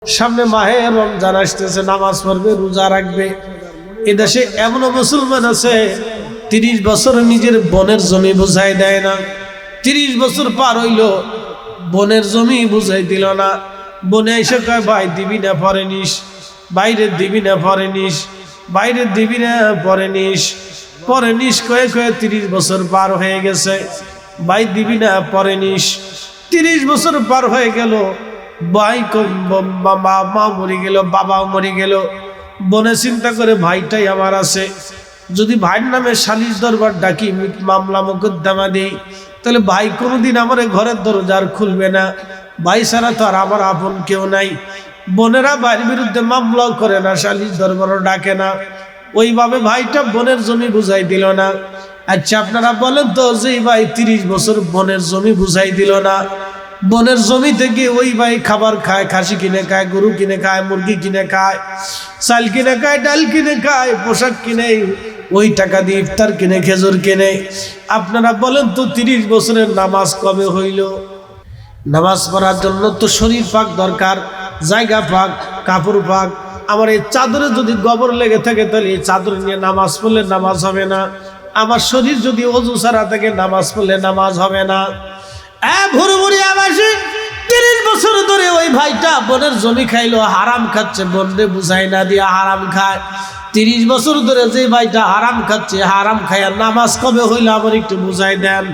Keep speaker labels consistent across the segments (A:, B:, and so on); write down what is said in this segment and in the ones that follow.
A: সামনে মাহে রমজান আসতেছে, নামাজ পড়বে, রোজা রাখবে। এদেশে এমন মুসলমান আছে 30 বছর নিজের বোনের জমি বুঝাই দেয় না। 30 বছর পার হইল, বোনের জমি বুঝাই দিল না। বোনে এসে কয় ভাই দিবি না পরে নিস, বাইরে দিবি না পরে নিস, বাইরে দিবি না পরে নিস, পরে নিস কয়ে কয়ে 30 বছর পার হয়ে গেছে। ভাই দিবি না পরে নিস। 30 বছর পার হয়ে গেল, ভাই মা মরে গেল, বাবাও মরে গেল। বোনে চিন্তা করে ভাইটাই আমার আছে, যদি ভাইয়ের নামে সালিশ দরবার ডাকি, মামলা মোকদ্দমা দিই, তাহলে ভাই কোনোদিন আমার ঘরের দরজার খুলবে না। ভাই ছাড়া তো আর আমার আপন কেউ নাই। বোনেরা ভাইয়ের বিরুদ্ধে মামলাও করে না, সালিশ দরবারও ডাকে না। ওইভাবে ভাইটা বোনের জমি বুঝাই দিল না। আচ্ছা আপনারা বলেন তো, যে ভাই 30 বছর বোনের জমি বুঝাই দিল না, বোনের জমি থেকে ওই ভাই খাবার খায়, খাসি কিনে খায়, গরু কিনে খায়, মুরগি কিনে খায়, চাল কিনে খায়, ডাল কিনে খায়, পোশাক কিনে, ওই টাকা দিয়ে ইফতার কিনে, খেজুর কিনে। আপনারা বলেন তো 30 বছরের নামাজ কবে হইল? নামাজ পড়ার জন্য তো শরীর পাক দরকার, জায়গা পাক, কাপড় পাক। আমার এই চাদরে যদি গোবর লেগে থাকে, তাহলে এই চাদর নিয়ে নামাজ পড়লে নামাজ হবে না। আমার শরীর যদি অজু ছাড়া থাকে, নামাজ পড়লে নামাজ হবে না। ভুরুভুরি আবাসী 30 বছর ধরে ওই ভাইটা বোনের জমি খাইলো, হারাম খাচ্ছে, বোনরে বুঝাই না দিয়া হারাম খায়। 30 বছর ধরে যে ভাইটা হারাম খাচ্ছে, হারাম খায়, নামাজ কবে হইলো আমার একটু বুঝাই দেন।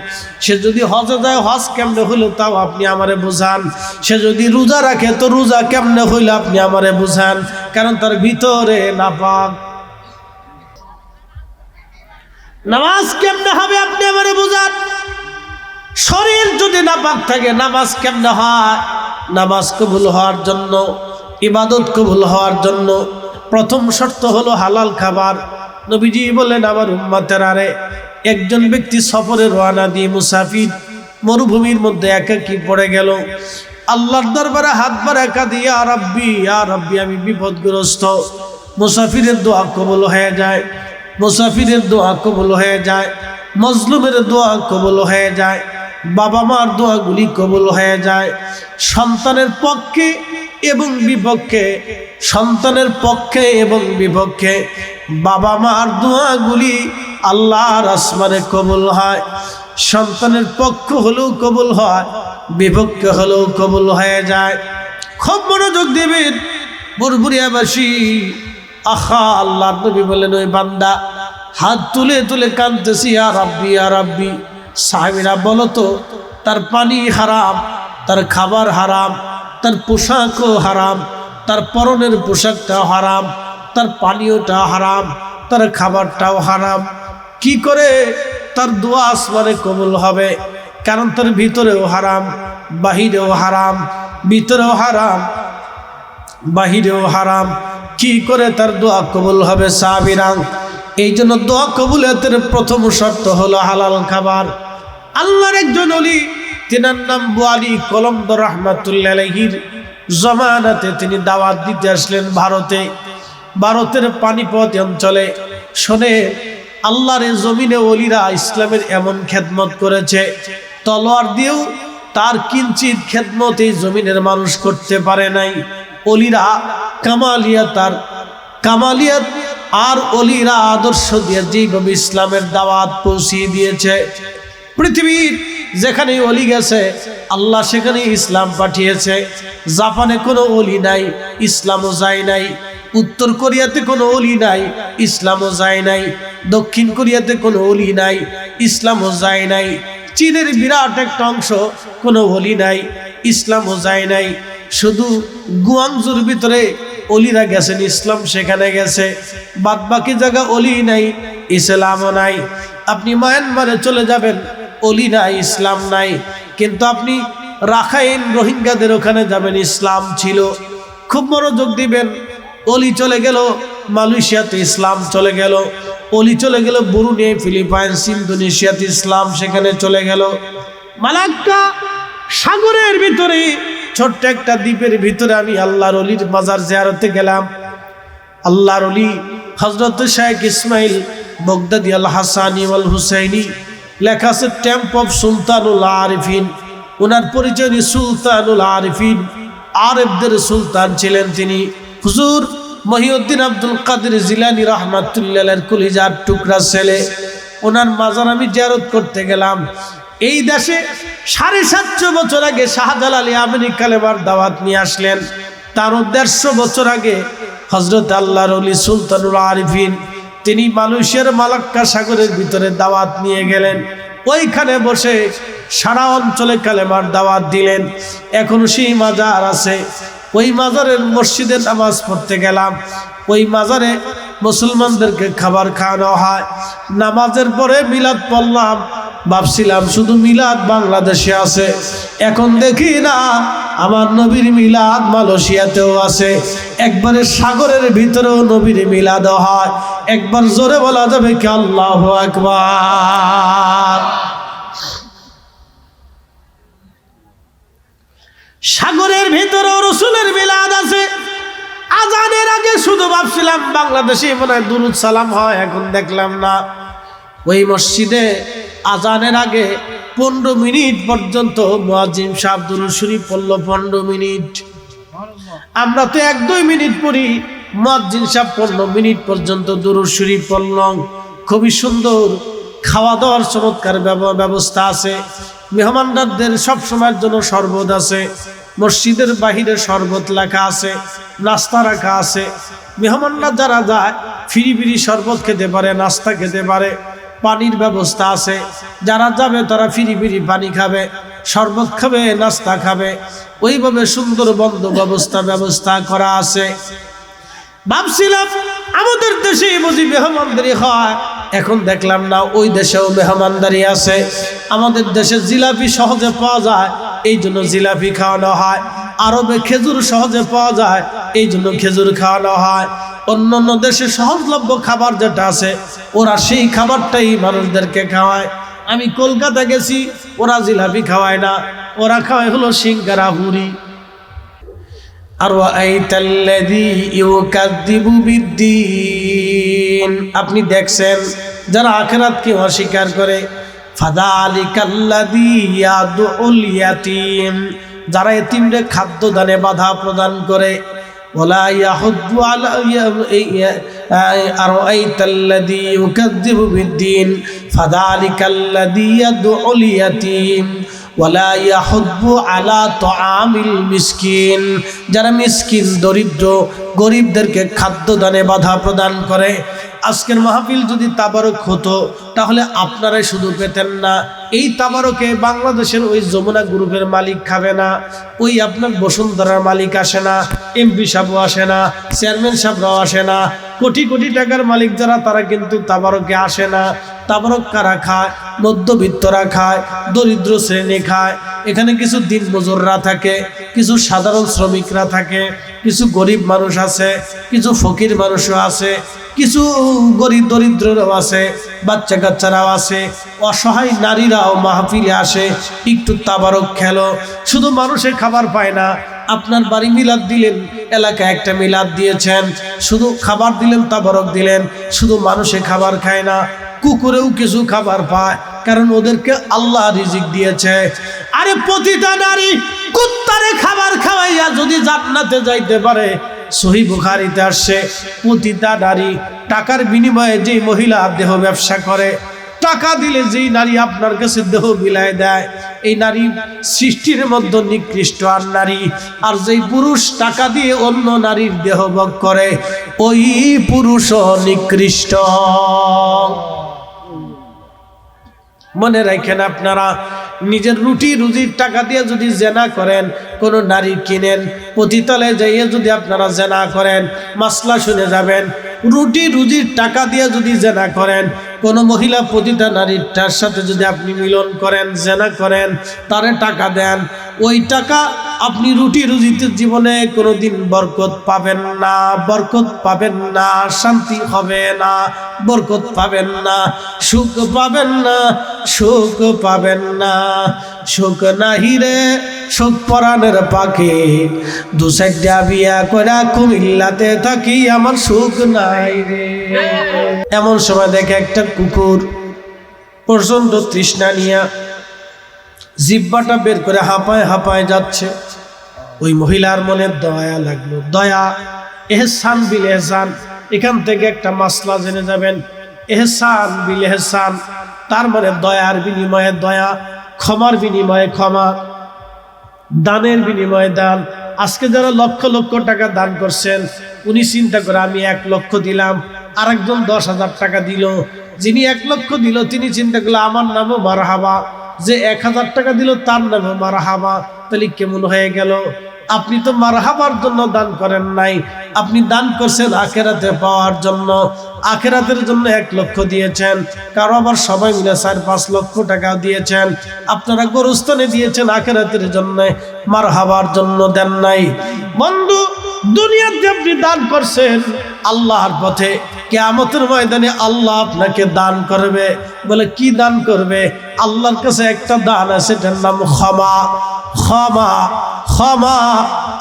A: সে যদি হজে যায়, হজ কেমনে হইলো তাও আপনি আমারে বুঝান। সে যদি রোজা রাখে, তো রোজা কেমনে হইলো আপনি আমারে বুঝান, কারণ তার ভিতরে নাপাক। নামাজ কেমনে হবে আপনি আমারে বুঝান। শরীর যদি নাপাক থাকে, নামাজ কেমনে হয়? নামাজ কবুল হওয়ার জন্য, ইবাদত কবুল হওয়ার জন্য প্রথম শর্ত হলো হালাল খাবার। নবীজি বলেন, আমার উম্মতেরা রে, একজন ব্যক্তি সফরে রওনা দিয়ে, মুসাফির মরুভূমির মধ্যে একাকী পড়ে গেল, আল্লাহর দরবারে হাত বাড়াকা দিয়ে, ইয়া রাব্বি, ইয়া রাব্বি, আমি বিপদগ্রস্ত। মুসাফিরের দোয়া কবুল হয়ে যায়, মুসাফিরের দোয়া কবুল হয়ে যায়, মজলুমের দোয়া কবুল হয়ে যায়, বাবা মার দোয়াগুলি কবুল হয়ে যায়। সন্তানের পক্ষে এবং বিপক্ষে, সন্তানের পক্ষে এবং বিপক্ষে বাবা মার দোয়াগুলি আল্লাহর আসমানে কবুল হয়। সন্তানের পক্ষ হলেও কবুল হয়, বিপক্ষে হলেও কবুল হয়ে যায়। খুব মনোযোগ দিবেন বুরবুরিয়াবাসী। আহা, আল্লাহর নবী বলেন, ওই বান্দা হাত তুলে তুলে কাঁদতেছি, ইয়া রাব্বি, ইয়া রাব্বি। সাহাবীরা বলো তো, তার পানি হারাম, তার খাবার হারাম, তার পোশাকও হারাম, তার পরনের পোশাকটাও হারাম, তার পানীয়টা হারাম, তার খাবারটাও হারাম। কি করে তার দোয়া আসমানে কবুল হবে? কারণ তার ভিতরেও হারাম, বাহিরেও হারাম, ভিতরেও হারাম, বাহিরেও হারাম। কি করে তার দোয়া কবুল হবে সাহাবীরা? এই জন্য দোয়া কবুলিয়তের প্রথম শর্ত হলো হালাল খাবার। আল্লাহর একজন ওলি, তিনার নাম বুয়ালি কলমদর রহমাতুল্লাহ আলাইহির জমানাতে তিনি দাওয়াত দিতে আসলেন ভারতে, ভারতের পানিপথ অঞ্চলে। শোনে, আল্লাহর জমিনে ওলিরা ইসলামের এমন খেদমত করেছে, তলোয়ার দিয়েও তার কিঞ্চিত খেদমত এই জমিনের মানুষ করতে পারে নাই। ওলিরা কামালিয়াত, আর কামালিয়াত আর ওলিরা আদর্শ দিয়ে যেভাবে ইসলামের দাওয়াত পৌঁছিয়ে দিয়েছে, পৃথিবীর যেখানে ওলি গেছে আল্লাহ সেখানে ইসলাম পাঠিয়েছে। জাপানে কোনো ওলি নাই, ইসলামও যায় নাই। উত্তর কোরিয়াতে কোনো ওলি নাই, ইসলামও যায় নাই। দক্ষিণ কোরিয়াতে কোনো ওলি নাই, ইসলামও যায় নাই। চীনের বিরাট একটা অংশ কোনো ওলি নাই, ইসলামও যায় নাই। শুধু গুয়াংজুর ভিতরে ওলিরা গেছেন, ইসলাম সেখানে গেছে। বাদ বাকি জায়গা ওলি নাই, ইসলামও নাই। আপনি মায়ানমারে চলে যাবেন, ওলি নাই, ইসলাম নাই। কিন্তু আপনি রাখাইন রোহিঙ্গাদের ওখানে যাবেন, ইসলাম ছিল। খুব মনোযোগ দিবেন। ওলি চলে গেল মালয়েশিয়াতে, ইসলাম চলে গেল। ওলি চলে গেল ব্রুনেই, ফিলিপাইন্স, ইন্দোনেশিয়াতে, ইসলাম সেখানে চলে গেল। মালাক্কা সাগরের ভিতরে ছোট্ট একটা দ্বীপের ভিতরে আমি আল্লাহর ওলির মাজার জিয়ারতে গেলাম। আল্লাহর ওলি হযরত শেখ ইসমাইল বগদাদি আল হাসানি ওয়াল হুসাইনি, লেখা আছে টেম্প অফ সুলতানুল আরিফিন। ওনার পরিচয় সুলতানুল আরিফিন। আরবদের সুলতান ছিলেন তিনি হুজুর মহিউদ্দিন আব্দুল কাদের জিলানী রাহমাতুল্লাহ আলাইহির কলিজার টুকরা ছেলে। ওনার মাজার আমি জিয়ারত করতে গেলাম। এই দেশে 750 বছর আগে শাহজালাল ইয়ামানি কালেমার দাওয়াত নিয়ে আসলেন। তারও 150 বছর আগে হযরত আল্লাহর ওলি সুলতানুল আরিফিন তিনি মালয়েশিয়ার মালাক্কা সাগরের ভিতরে দাওয়াত নিয়ে গেলেন। ওইখানে বসে সারা অঞ্চলে কালেমার দাওয়াত দিলেন। এখনো সেই মাজার আছে। ওই মাজারের মসজিদে নামাজ পড়তে গেলাম। ওই মাজারে মুসলমানদেরকে খাবার খাওয়ানো হয়। নামাজের পরে মিলাদ পড়লাম। ভাবছিলাম শুধু মিলাদ বাংলাদেশে আছে, এখন দেখি না আমার নবীর মিলাদ মালয়েশিয়াতেও আছে। একবারে সাগরের ভিতরেও নবীর মিলাদ হয়। একবার জোরে বলা যাবে কি আল্লাহু আকবার। সাগরের ভিতরেও রাসূলের মিলাদ আছে। আজানের আগে শুধু ভাবছিলাম বাংলাদেশে মনে হয় দুরুদ সালাম হয়, এখন দেখলাম না। ওই মসজিদে আজানের আগে 15 মিনিট পর্যন্ত মুয়াজ্জিন সাহেব দুরুদ শরীফ পড়ল। 15 মিনিট। আমরা তো 1-2 মিনিট পড়ি, মুয়াজ্জিন সাহেব 15 মিনিট পর্যন্ত দুরুদ শরীফ পড়ল। খুবই সুন্দর খাওয়া দাওয়ার চমৎকার ব্যবস্থা আছে। মেহমানদের সব সময়ের জন্য শরবত আছে। মসজিদের বাহিরে শরবত লেখা আছে, নাস্তা রাখা আছে। মেহমানরা যারা যায় ফিরি ফিরি শরবত খেতে পারে, নাস্তা খেতে পারে। পানির ব্যবস্থা আছে। যারা যাবে তারা ফিরি ফিরি পানি খাবে, শরবত খাবে, নাস্তা খাবে। ওইভাবে সুন্দর ব্যবস্থা করা আছে। ভাবছিলাম আমাদের দেশে বুঝি মেহমানদারি হয়, এখন দেখলাম না, ওই দেশেও মেহমানদারি আছে। আমাদের দেশে জিলাপি সহজে পাওয়া যায়, এই জন্য জিলাপি খাওয়ানো হয়। আরবে খেজুর সহজে পাওয়া যায়, এই জন্য খেজুর খাওয়ানো হয়। অন্যান্য দেশে সহজলভ্য খাবার যেটা আছে ওরা সেই খাবারটাই মানুষদেরকে খাওয়ায়। আমি কলকাতা গেছি, ওরা জিলাপি খাওয়ায় না, ওরা খাওয়ায় হলো সিঙ্গারা পুরি। আর আপনি দেখছেন যারা আখিরাতকে অস্বীকার করে, ফাযালিকাল্লাযী ইয়াদউল ইয়াতীম, যারা এতিমদের খাদ্য দানে বাধা প্রদান করে। ওয়ালা ইয়াহুদ্দু আলা আরাআইতাল্লাযী ইউকাযযিবু বিদ্দীন ফাযালিকাল্লাযী ইয়াদউল ইয়াতীম ওয়ালা ইয়াহুদ্দু আলা তুআমিল মিসকিন, যারা মিসকিন দরিদ্র গরিবদেরকে খাদ্য দানে বাধা প্রদান করে। আজকের মাহফিল যদি তাবারক হতো তাহলে আপনারাই শুধু পেতেন না, এই তাবারকে বাংলাদেশের ওই যমুনা গ্রুপের মালিক খাবে না, ওই আপনার বসুন্ধরার মালিক আসে না, এমপি সাহেবও আসে না, চেয়ারম্যান সাহেবরাও আসে না, কোটি কোটি টাকার মালিক যারা তারা কিন্তু তাবারকে আসে না। তাবারক কারা খায়? মধ্যবিত্তরা খায়, দরিদ্র শ্রেণী খায়। এখানে কিছু দিন মজুররা থাকে, কিছু সাধারণ শ্রমিকরা থাকে, কিছু গরিব মানুষ আছে, কিছু ফকির মানুষও আছে, কিছু গরিব দরিদ্ররাও আছে, বাচ্চা কাচ্চারাও আছে, অসহায় নারীরাও মাহফিলে আসে, একটু তাবারক খেলো। শুধু মানুষের খাবার পায় না। আপনার বাড়ি মিলাদ দিলেন, এলাকায় একটা মিলাদ দিয়েছেন, শুধু খাবার দিলেন, তাবারক দিলেন, শুধু মানুষে খাবার খায় না, কুকুরেও কিছু খাবার পায়, কারণ ওদেরকে আল্লাহ রিজিক দিয়েছে। আরে প্রতিটা নারী কুত্তারে খাবার খাওয়াইয়া যদি জান্নাতে যাইতে পারে, সহিহ বুখারীতে আসছে, প্রতিটা নারী টাকার বিনিময়ে যে মহিলা দেহ ব্যবসা করে, টাকা দিলে যেই নারী আপনার কাছে দেহ বিলায় দেয়, এই নারী সৃষ্টির মধ্যে নিকৃষ্ট আর নারী। আর যেই পুরুষ টাকা দিয়ে অন্য নারীর দেহ ভোগ করে, ওই পুরুষও নিকৃষ্ট। মনে রাখেন, আপনারা নিজের রুটি রুজির টাকা দিয়ে যদি জেনা করেন, কোনো নারী কিনেন, পতিতলে যাইয়ে যদি আপনারা জেনা করেন, মাসলা শুনে যাবেন। রুটি রুজির টাকা দিয়ে যদি জেনা করেন, কোনো মহিলা প্রতিটা নারীটার সাথে যদি আপনি মিলন করেন, জেনা করেন, তারে টাকা দেন, ওই টাকা আপনি রুটি রুজিতে জীবনে কোনোদিন বরকত পাবেন না, বরকত পাবেন না, শান্তি হবে না, বরকত পাবেন না, সুখ পাবেন না, সুখ পাবেন না। সুখ নাহি রে সুখ পরাণের পাখি, দু চারটা বিয়া কইরা কুমিল্লাতে থাকি, আমার সুখ নাই রে। এমন সময় দেখে একটা কুকুর প্রচন্ড তৃষ্ণা নিয়া জিহ্বাটা বের করে হাঁপায় হাঁপায় যাচ্ছে। ওই মহিলার মনে দয়া লাগলো। দয়া, এহসান বিল এহসান, এখান থেকে একটা মাসলা জেনে যাবেন। এহসান বিল এহসান, তার মানে দয়ার বিনিময়ে দয়া, ক্ষমার বিনিময়ে ক্ষমা, দানের বিনিময়ে দান। আজকে যারা লক্ষ লক্ষ টাকা দান করছেন, উনি চিন্তা করে আমি 1 লক্ষ দিলাম, আরেকজন 10,000 টাকা দিল। যিনি 1 লক্ষ দিল তিনি চিন্তা করলো আমার নামও মারহাবা, যে 1000 টাকা দিল তার নামও মারহাবা। তাহলে কেমন হয়ে গেল? আপনি তো মারহাবার জন্য দান করেন নাই, আপনি দান করছেন আখিরাতে পাওয়ার জন্য। আখিরাতের জন্য 1 লক্ষ দিয়েছেন, কারো আবার সবাই মিলে 4-5 লক্ষ টাকা দিয়েছেন। আপনারা গোরস্থানে দিয়েছেন আখিরাতের জন্য, মারহাবার জন্য দেন নাই। বন্ধু, দুনিয়াতে আপনি দান করছেন আল্লাহর পথে, কিয়ামতের ময়দানে আল্লাহ আপনাকে দান করবে। বলে কি দান করবে? আল্লাহর কাছে একটা দান আছে, সেটার নাম ক্ষমা। ক্ষমা, ক্ষমা।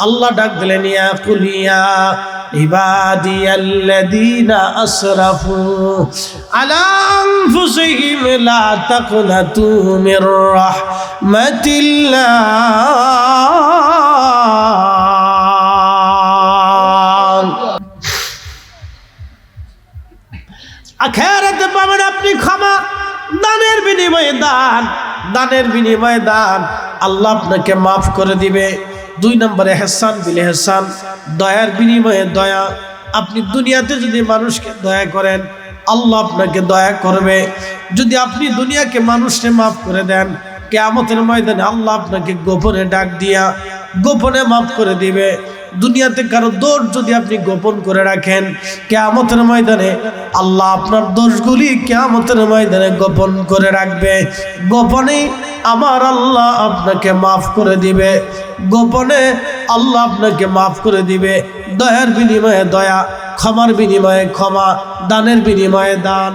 A: আল্লাহ ডাক দিলেন, ইয়া কুলিয়া ইবাদিয়াল্লাযীনা আসরাফু আলা আনফুসিহিম লা তাকনাতু মির রাহমাতিল্লাহ। আখিরাতে পাবেন আপনি ক্ষমা, দানের বিনিময়ে দান, দানের বিনিময়ে দান। আল্লাহ আপনাকে মাফ করে দিবে। 2 নম্বরে এহসান বিল এহসান, দয়ার বিনিময়ে দয়া। আপনি দুনিয়াতে যদি মানুষকে দয়া করেন, আল্লাহ আপনাকে দয়া করবে। যদি আপনি দুনিয়াকে মানুষকে মাফ করে দেন, কিয়ামতের ময়দানে আল্লাহ আপনাকে গোপনে ডাক দিয়া গোপনে মাফ করে দিবে। দুনিয়াতে কারো দোষ যদি আপনি গোপন করে রাখেন, কিয়ামতের ময়দানে আল্লাহ আপনার দোষগুলি কিয়ামতের ময়দানে গোপন করে রাখবে। গোপনে আমার আল্লাহ আপনাকে মাফ করে দিবে, গোপনে আল্লাহ আপনাকে মাফ করে দিবে। দয়ার বিনিময়ে দয়া, ক্ষমার বিনিময়ে ক্ষমা, দানের বিনিময়ে দান।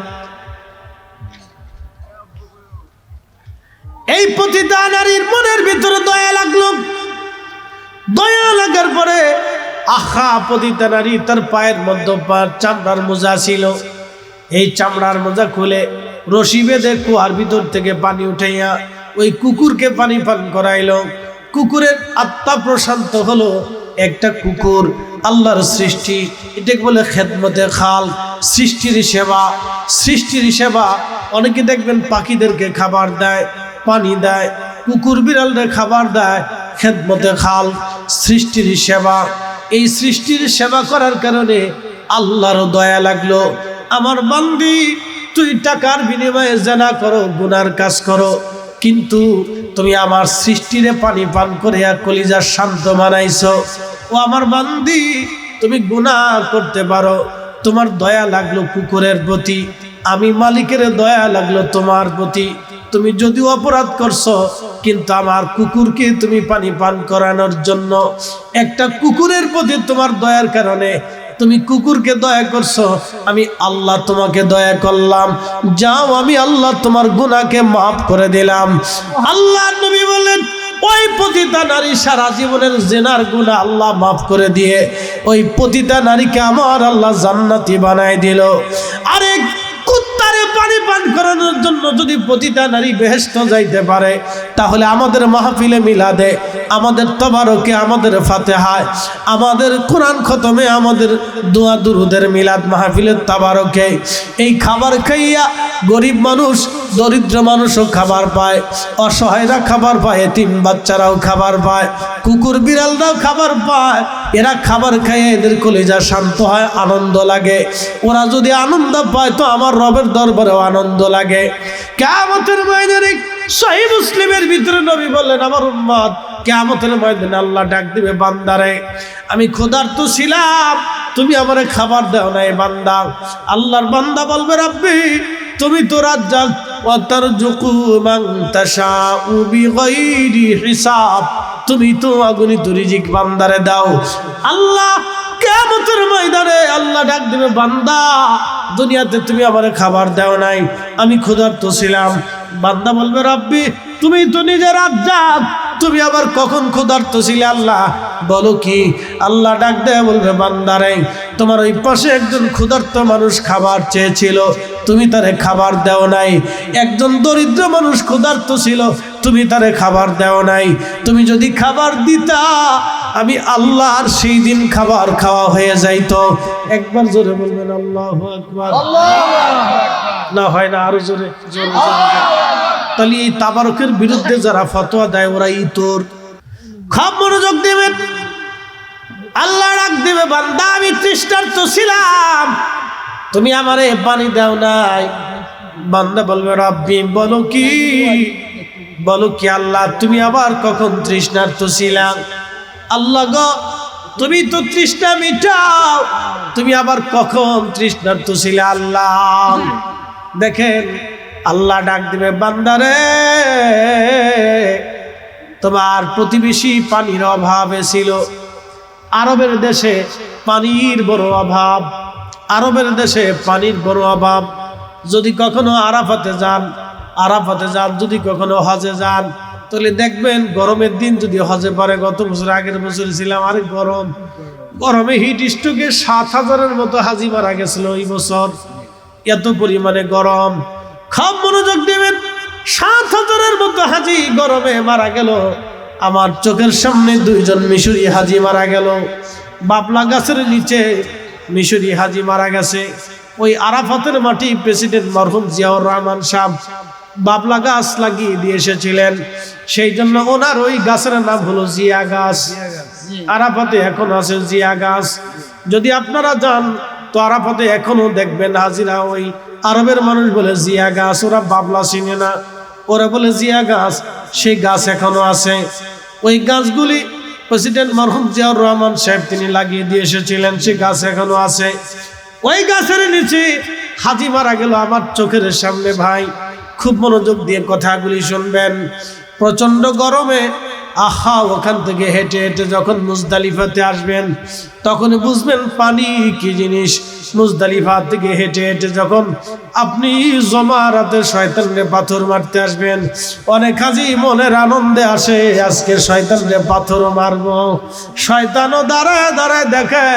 A: এই প্রতিটা নারীর মনের ভিতরে দয়া লাগলো। দয়া লাগার পরে আহা, প্রতিটা নারী তার পায়ের মধ্যে চামড়ার মোজা ছিল। এই চামড়ার মোজা খুলে রশি বেঁধে কুয়ার ভিতর থেকে পানি উঠাইয়া ওই কুকুরকে পানি পান করাইল। কুকুরের আত্মা প্রশান্ত হলো। একটা কুকুর আল্লাহর সৃষ্টি, এটাকে বলে খেদমতে খাল, সৃষ্টির সেবা। সৃষ্টির সেবা, অনেকে দেখবেন পাখিদেরকে খাবার দেয়, পানি দেয়, কুকুর বিড়ালদের খাবার দেয়, খেদমতে খাল, সৃষ্টির সেবা। এই সৃষ্টির সেবা করার কারণে আল্লাহরও দয়া লাগলো। আমার বান্দি, তুই টাকার বিনিময়ে জেনা করো, গুনার কাজ করো, কিন্তু তুমি আমার সৃষ্টিরে পানি পান করিয়া কলিজার শান্ত বানাইছো। ও আমার বান্দি, তুমি গুনাহ করতে পারো, তোমার দয়া লাগলো কুকুরের প্রতি, আমি মালিকের দয়া লাগলো তোমার প্রতি। তুমি যদিও অপরাধ করছো, কিন্তু আমার কুকুরকে তুমি পানি পান করানোর জন্য, একটা কুকুরের প্রতি তোমার দয়ার কারণে তুমি কুকুরকে দয়া করছো, আমি আল্লাহ তোমাকে দয়া করলাম। যাও, আমি আল্লাহ তোমার গুনাহকে মাফ করে দিলাম। আল্লাহ নবী বলেন, ওই প্রতিটা নারী সারা জীবনের জিনার গুনাহ আল্লাহ মাফ করে দিয়ে ওই প্রতিটা নারীকে আমার আল্লাহ জান্নাতি বানায় দিল। আরে কুত্তারে পানি পান করানোর জন্য যদি প্রতিটা নারী বেহেশত যাইতে পারে, তাহলে আমাদের মাহফিলে মিলাদে, আমাদের তবারকে, আমাদের ফাতেহায়, আমাদের কোরআন খতমে, আমাদের দোয়া দুরুদের মিলাদ মাহফিলের তাবারকে এই খাবার খাইয়া গরিব মানুষ, দরিদ্র মানুষও খাবার পায়, অসহায়রা খাবার পায়, এতিম বাচ্চারাও খাবার পায়, কুকুর বিড়ালরাও খাবার পায়। এরা খাবার খাইয়ে এদের কলিজা শান্ত হয়, আনন্দ লাগে। ওরা যদি আনন্দ পায় তো আমার রবের দরবারেও আনন্দ লাগে। কিয়ামতের ময়দানে সহিহ মুসলিমের ভিতরে নবী বললেন, আমার উম্মত কিয়ামতের ময়দানে আল্লাহ ডাক দিবে, বান্দারে আমি ক্ষুধার্ত ছিলাম, তুমি আমারে খাবার দাও না। এই বান্দা, আল্লাহর বান্দা বলবে, রাব্বি তুমি তো রাজ্জাক ওয়া তারযুকু মান তাশাউ বিগাইরি হিসাব, তুমি তো অগণিত রিজিক বান্দারে দাও। আল্লাহ কিয়ামতের ময়দানে আল্লাহ ডাক দিবে, বান্দা দুনিয়াতে তুমি আমারে খাবার দাও নাই, আমি ক্ষুধার্ত ছিলাম। বান্দা বলবে, রাব্বি তুমি তো নিজে রাজ্জাক, তুমি আবার কখন ক্ষুধার্ত ছিলে? আল্লাহ বলো কি? আল্লাহ ডাক দেয় বলবে, বান্দারে তোমার ওই পাশে একজন ক্ষুধার্ত মানুষ খাবার চেয়েছিল, তুমি তারে খাবার দাও নাই। একজন দরিদ্র মানুষ ক্ষুধার্ত ছিল, তুমি তারে খাবার দাও নাই। তুমি যদি খাবার দিতা আমি আল্লাহর সেই দিন খাবার খাওয়া হয়ে যাইতো। একবার জোরে বলবেন আল্লাহু আকবার। না হয় না, আরো জোরে জোরে। তাহলে এই তাবারকের বিরুদ্ধে যারা ফতোয়া দেয় ওরা ইতর। খুব মনোযোগ দিবেন। আল্লাহ ডাক দিবে, বান্দা আমি তৃষ্ণার্ত ছিলাম, তুমি আমারে পানি দাও নাই। বান্দা বলবে, রব্বি বলো কি আল্লাহ, তুমি আবার কখন তৃষ্ণার্ত ছিলাম? আল্লাহ গো, তুমি তো তৃষ্ণা মিটাও, তুমি আবার কখন তৃষ্ণার্ত ছিলে আল্লাহ? দেখেন আল্লাহ ডাক দিবে, বান্দারে তোমার প্রতিবেশী পানির অভাবে ছিল। আরবের দেশে পানির বড় অভাব, আরবের দেশে পানির বড় অভাব। যদি কখনো আরাফাতে যান, যদি কখনো হজে যান, তাহলে দেখবেন গরমের দিন যদি হজে পারে, গত বছর আগের বছর ছিলাম, আরে গরমে হিট স্ট্রোকে 7,000-এর মতো হাজি মারা গেছিল এই বছর, এত পরিমাণে গরম। খুব মনোযোগ দেবেন, 7,000-এর মতো হাজি গরমে মারা গেল। আমার চোখের সামনে 2জন মিশরি হাজি মারা গেল। বাবলা গাছের নিচে মিশরি হাজি মারা গেছে। ওই আরাফাতের মাটি প্রেসিডেন্ট মরহুম জিয়াউর রহমান সাহেব বাবলা গাছ লাগিয়ে দিয়ে এসেছিলেন, সেই জন্য ওনার ওই গাছের নাম হলো জিয়া গাছ। আরাফাতে এখন আছে জিয়া গাছ। যদি আপনারা যান তো আরাফাতে এখনো দেখবেন হাজিরা ওই আরবের মানুষ বলে জিয়া গাছ, ওরা বাবলা চিনে না, ওরা বলে জিয়া গাছ। সেই গাছ এখনো আছে। ওই গাছগুলি প্রেসিডেন্ট মরহুম জিয়াউর রহমান সাহেব তিনি লাগিয়ে দিয়ে এসেছিলেন, সেই গাছ এখনো আছে। ওই গাছের নিচে হাজি মারা গেল আমার চোখের সামনে। ভাই খুব মনোযোগ দিয়ে কথাগুলি শুনবেন। প্রচন্ড গরমে ওখান থেকে হেঁটে হেঁটে যখন মুজদালিফাতে আসবেন তখন বুঝবেন পানি কি জিনিস। মুজদালিফা থেকে হেঁটে হেঁটে যখন আপনি জমারাতে শয়তানরে পাথর মারতে আসবেন, অনেক হাজি মনের আনন্দে আসে আজকে শয়তানরে পাথর মারবো। শয়তানও দাঁড়ায় দাঁড়ায় দেখে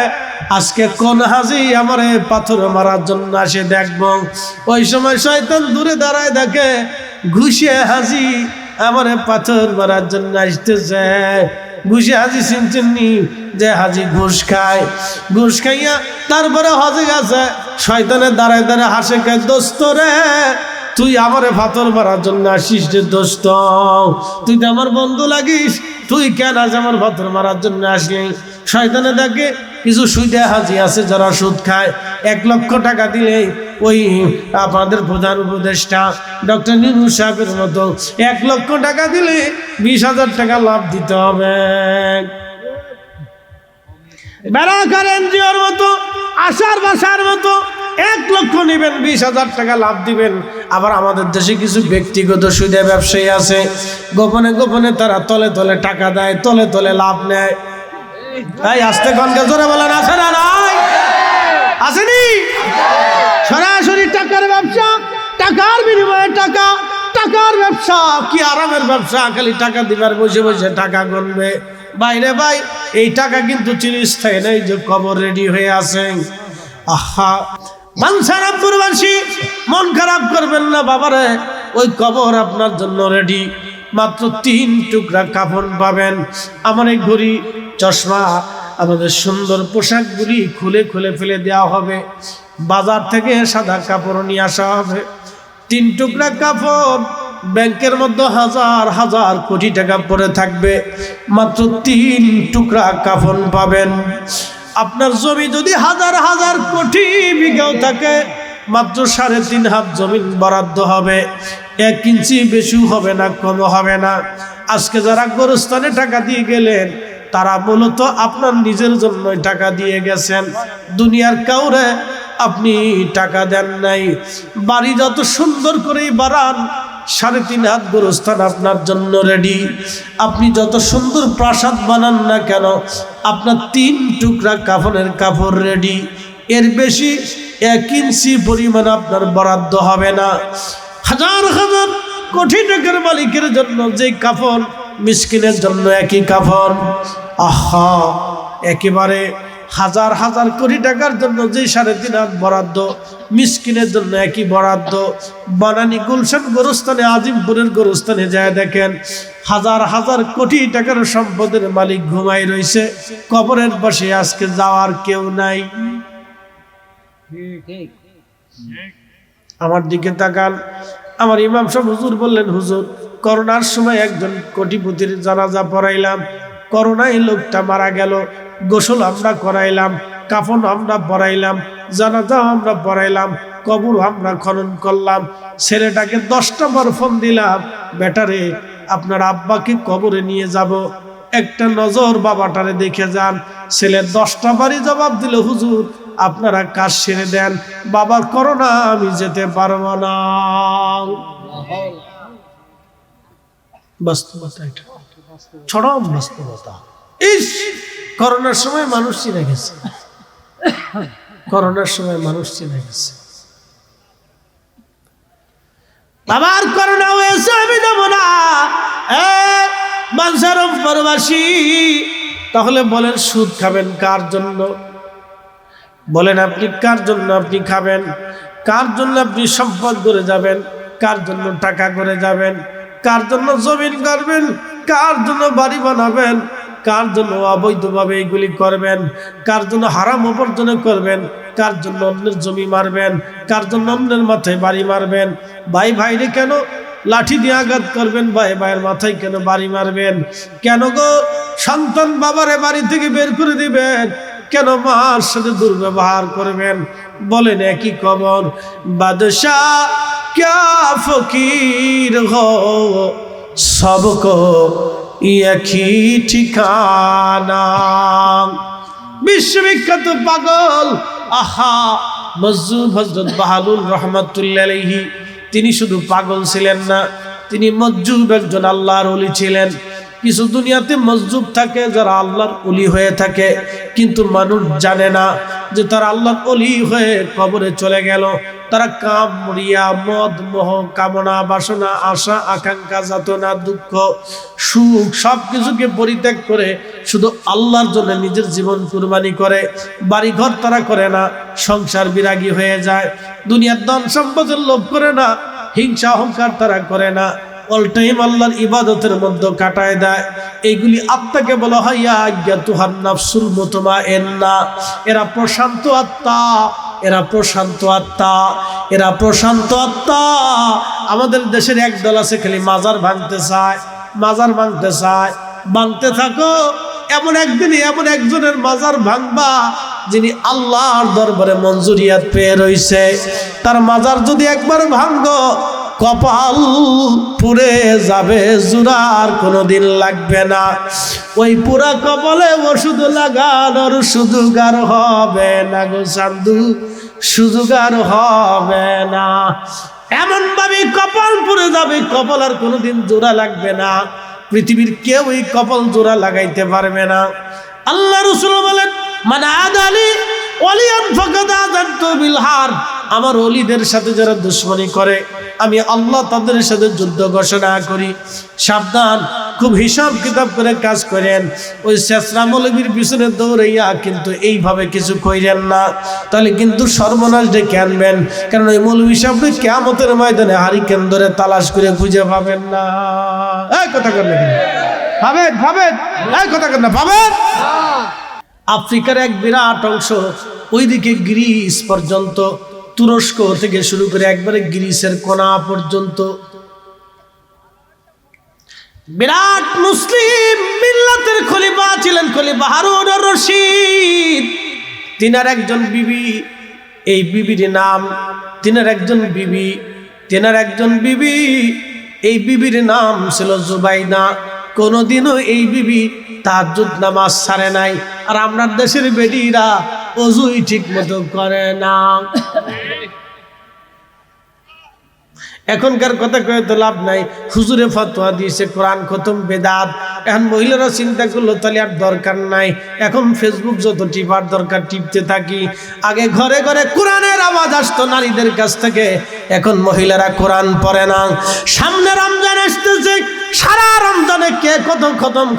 A: আজকে কোন হাজি আমারে পাথর মারার জন্য আসে দেখবো। ওই সময় শয়তান দূরে দাঁড়ায় দেখে ঘুষে হাজি আমারে পাথর মারার জন্য আসতেছে। ঘুষে হাজি চিনছেননি যে হাজি ঘুষ খায়, ঘুষ খাইয়া তারপরে হজে গেছে। শয়তানের দাঁড়ায় দাঁড়ায় হাসে, কে দোস্ত রে, তুই আমারে পাথর মারার জন্য আসিস রে দোস্ত, তুই তো আমার বন্ধু লাগিস, তুই কেন আজ আমার পাথর মারার জন্য আসলি? শয়তানে দেখে কিছু সুদে হাজি আছে যারা সুদ খায়। 1 লক্ষ টাকা দিলে ওই আপনাদের প্রধান উপদেষ্টা ডক্টর নিনু সাহেবের মতো 1 লক্ষ টাকা দিলে 20,000 টাকা লাভ দিতে হবে। বেড়াকার এনজিওর মতো, আশার বাসার মতো 1 লক্ষ নেবেন, 20,000 টাকা লাভ দিবেন। আবার আমাদের দেশে কিছু ব্যক্তিগত সুদে ব্যবসায়ী আছে, গোপনে গোপনে তারা তলে তলে টাকা দেয়, তলে তলে লাভ নেয়। তাই আস্তে কনকে জোরে বলেন, আছে না নাই? আসেনি? সরাসরি টাকার ব্যবসা, টাকার বিনিময়ে টাকা, টাকার ব্যবসা কি আরামের ব্যবসা? খালি টাকা দিবার, বসে বসে টাকা গুনবে। বাইরে ভাই এই টাকা কিন্তু চিরস্থায়ী নেই, যে কবর রেডি হয়ে আছে। মানসারামপুরবাসী মন খারাপ করবেন না বাবারে, ওই কবর আপনার জন্য রেডি। মাত্র 3 টুকরা কাফন পাবেন। আমার এই ঘড়ি, চশমা, আমাদের সুন্দর পোশাকগুলি খুলে খুলে ফেলে দেওয়া হবে। বাজার থেকে সাদা কাপড় নিয়ে আসা হবে। 3 টুকরা কাপড়, ব্যাংকের মধ্যে হাজার হাজার কোটি টাকা পড়ে থাকবে, মাত্র 3 টুকরা কাফন পাবেন। আপনার জমি যদি হাজার হাজার কোটি বিঘাও থাকে, মাত্র 3.5 হাত জমিন বরাদ্দ হবে। 1 ইঞ্চি বেশি হবে না, কম হবে না। আজকে যারা গোরস্থানে টাকা দিয়ে গেলেন তারা মূলত আপনার নিজের জন্যই টাকা দিয়ে গেছেন, দুনিয়ার কাউরে আপনি টাকা দেন নাই। বাড়ি যত সুন্দর করেই বাড়ান, 3.5 হাত গোরস্থান আপনার জন্য রেডি। আপনি যত সুন্দর প্রাসাদ বানান না কেন, আপনার 3 টুকরা কাফনের কাপড় রেডি। এর বেশি 1 ইঞ্চি পরিমাণ আপনার বরাদ্দ হবে না। হাজার হাজার কোটি টাকার মালিকের জন্য যে কাফন, মিসকিনের জন্য একই কাফন। একেবারে হাজার হাজার কোটি টাকার জন্য যে 3.5 হাত বরাদ্দ, মিসকিনের জন্য একই বরাদ্দ। বানানি গুলশান গোরস্থানে, আজিমপুরের গোরস্থানে যায় দেখেন, হাজার হাজার কোটি টাকার সম্পদের মালিক ঘুমাই রয়েছে, কবরের পাশে আজকে যাওয়ার কেউ নাই। আমার দিকে তাকান, আমার ইমাম সাহেব হুজুর বললেন, হুজুর করোনার সময় একজন কোটিপতির জানাজা পড়াইলাম, করোনায় লোকটা মারা গেল, গোসল আমরা করাইলাম, কাফন আমরা পরাইলাম, জানাজা আমরা পড়াইলাম, কবর আমরা খনন করলাম। ছেলেটাকে 10টা বার ফোন দিলাম, বেটারে আপনার আব্বাকে কবরে নিয়ে যাব, একটা নজর বাবাটারে দেখে যান। ছেলে 10টা বারই জবাব দিল, হুজুর আপনারা কাজ সেরে দেন, বাবার করোনা, আমি যেতে পারবো না। বাস্তবতা এটা, চরম বাস্তবতা। ইস, করোনার সময় মানুষ চিনে গেছে, করোনার সময় মানুষ চিনে গেছে। বাবার করোনা হয়েছে, আমি যাব না। মানসারম পরবাসী, তাহলে বলেন সুদ খাবেন কার জন্য? বলেন আপনি কার জন্য আপনি খাবেন? কার জন্য আপনি সম্পদ করে যাবেন? কার জন্য টাকা করে যাবেন? কার জন্য জমিন করবেন? কার জন্য বাড়ি বানাবেন? কার জন্য অবৈধভাবে এগুলি করবেন? কার জন্য হারাম উপার্জন করবেন? কার জন্য অন্যের জমি মারবেন? কার জন্য অন্যের মাথায় বাড়ি মারবেন? ভাই ভাইরে কেন লাঠি দিয়ে আঘাত করবেন? ভাই ভাইয়ের মাথায় কেন বাড়ি মারবেন? কেন গো সন্তান বাবারে বাড়ি থেকে বের করে দিবেন? কেন মার সাথে দুর্ব্যবহার করবেন? বলেন একই কবর, বাদশাহ ক্যা ফকির হো সবকো একই ঠিকানা। বিশ্ববিখ্যাত পাগল আহা মজজুব হযরত বাহালুল রহমাতুল্লাহ আলাইহি, তিনি শুধু পাগল ছিলেন না, তিনি মজজুব একজন আল্লাহর ওলি ছিলেন। কিছু দুনিয়াতে মজজুব থাকে যারা আল্লাহর ওলি হয়ে থাকে, কিন্তু মানুষ জানে না যে তারা আল্লাহর ওলি হয়ে কবরে চলে গেল। তারা কাম, রিয়া, মদ, মোহ, কামনা, বাসনা, আশা, আকাঙ্ক্ষা, যাতনা, দুঃখ, সুখ সব কিছুকে পরিত্যাগ করে শুধু আল্লাহর জন্য নিজের জীবন কুরবানি করে। বাড়িঘর তারা করে না, সংসার বিরাগী হয়ে যায়। দুনিয়ার ধন সম্পদের লোভ করে না, হিংসা অহংকার তারা করে না, অল টাইম আল্লাহর ইবাদতের মধ্যে কাটায় দেয়। এইগুলি আত্মাকে বলা হয় ইয়া আইয়াতুহান নাফসুল মুতমাইন্না। এরা প্রশান্ত আত্মা, এরা প্রশান্ত আত্মা, এরা প্রশান্ত আত্মা। আমাদের দেশের একদল আছে খালি মাজার ভাঙতে চায়, মাজার ভাঙতে চায়। ভাঙতে থাকো, এমন একদিনই এমন একজনের মাজার ভাঙবা যিনি আল্লাহর দরবারে মঞ্জুরিয়াত পেয়ে রইছে। তার মাজার যদি একবার ভাঙো, কপাল পুড়ে যাবে, জোড়ার কোনোদিন লাগবে না। ওই পুরা কপালে ওষুধ লাগানোর সুযোগ আর হবে না গো চান্দু, সুযোগ আর হবে না। এমন ভাবে কপাল পুড়ে যাবে, কপাল আর কোনোদিন জোড়া লাগবে না। পৃথিবীর কেউ এই কপাল জোড়া লাগাইতে পারবে না। আল্লাহ রাসূল বলেন, মান আদালি ওয়ালিয়ান ফাকাদ আযানতু বিল হারব। আমার ওলিদের সাথে যারা দুশমনি করে, আমি আল্লাহ তাদের সাথে যুদ্ধ ঘোষণা করি। সাবধান, খুব হিসাব কিতাব করে কাজ করেন। ওই শেষরা মৌলবীর পিছনে দৌড়াইয়া কিন্তু এইভাবে কিছু কইরেন না, তাহলে কিন্তু সর্বনাশ ডেকে আনবেন। কারণ ওই মৌলবী সাহেব কিয়ামতের ময়দানে হারিকেন ধরে তালাশ করে খুঁজে পাবেন না। এই কথা কেন পাবেন? পাবেন? এই কথা কেন পাবেন? আফ্রিকার এক বিরাট অংশ, ওইদিকে গ্রিস পর্যন্ত, তুরস্ক থেকে শুরু করে একবারে গ্রিসের কোনা পর্যন্ত বিরাট মুসলিম মিল্লাতের খলিফা ছিলেন খলিফা হারুন আর রশিদ। তিনার একজন বিবি, এই বিবির নাম, তিনার একজন বিবি, তিনার একজন বিবি, এই বিবির নাম ছিল জুবাইদা। কোনোদিনও এই বিবি তাহাজ্জুদ নামাজ ছাড়ে নাই। আর আপনার দেশের বেটিরা ওযুই ঠিক মতো করে না। এখনকার কথা কয়ে তো লাভ নাই, হুজুরে ফতোয়া দিয়েছে কোরআন খতম বেদাত। এখন মহিলারা চিন্তা করলো তাহলে আর দরকার নাই, এখন ফেসবুক যত টিপার দরকার টিপতে থাকি। আগে ঘরে ঘরে কোরআনের আওয়াজ আসতো নারীদের কাছ থেকে, এখন মহিলারা কোরআন পড়ে না। সামনে রমজান আসতেছে, সারা রমজানে কে কত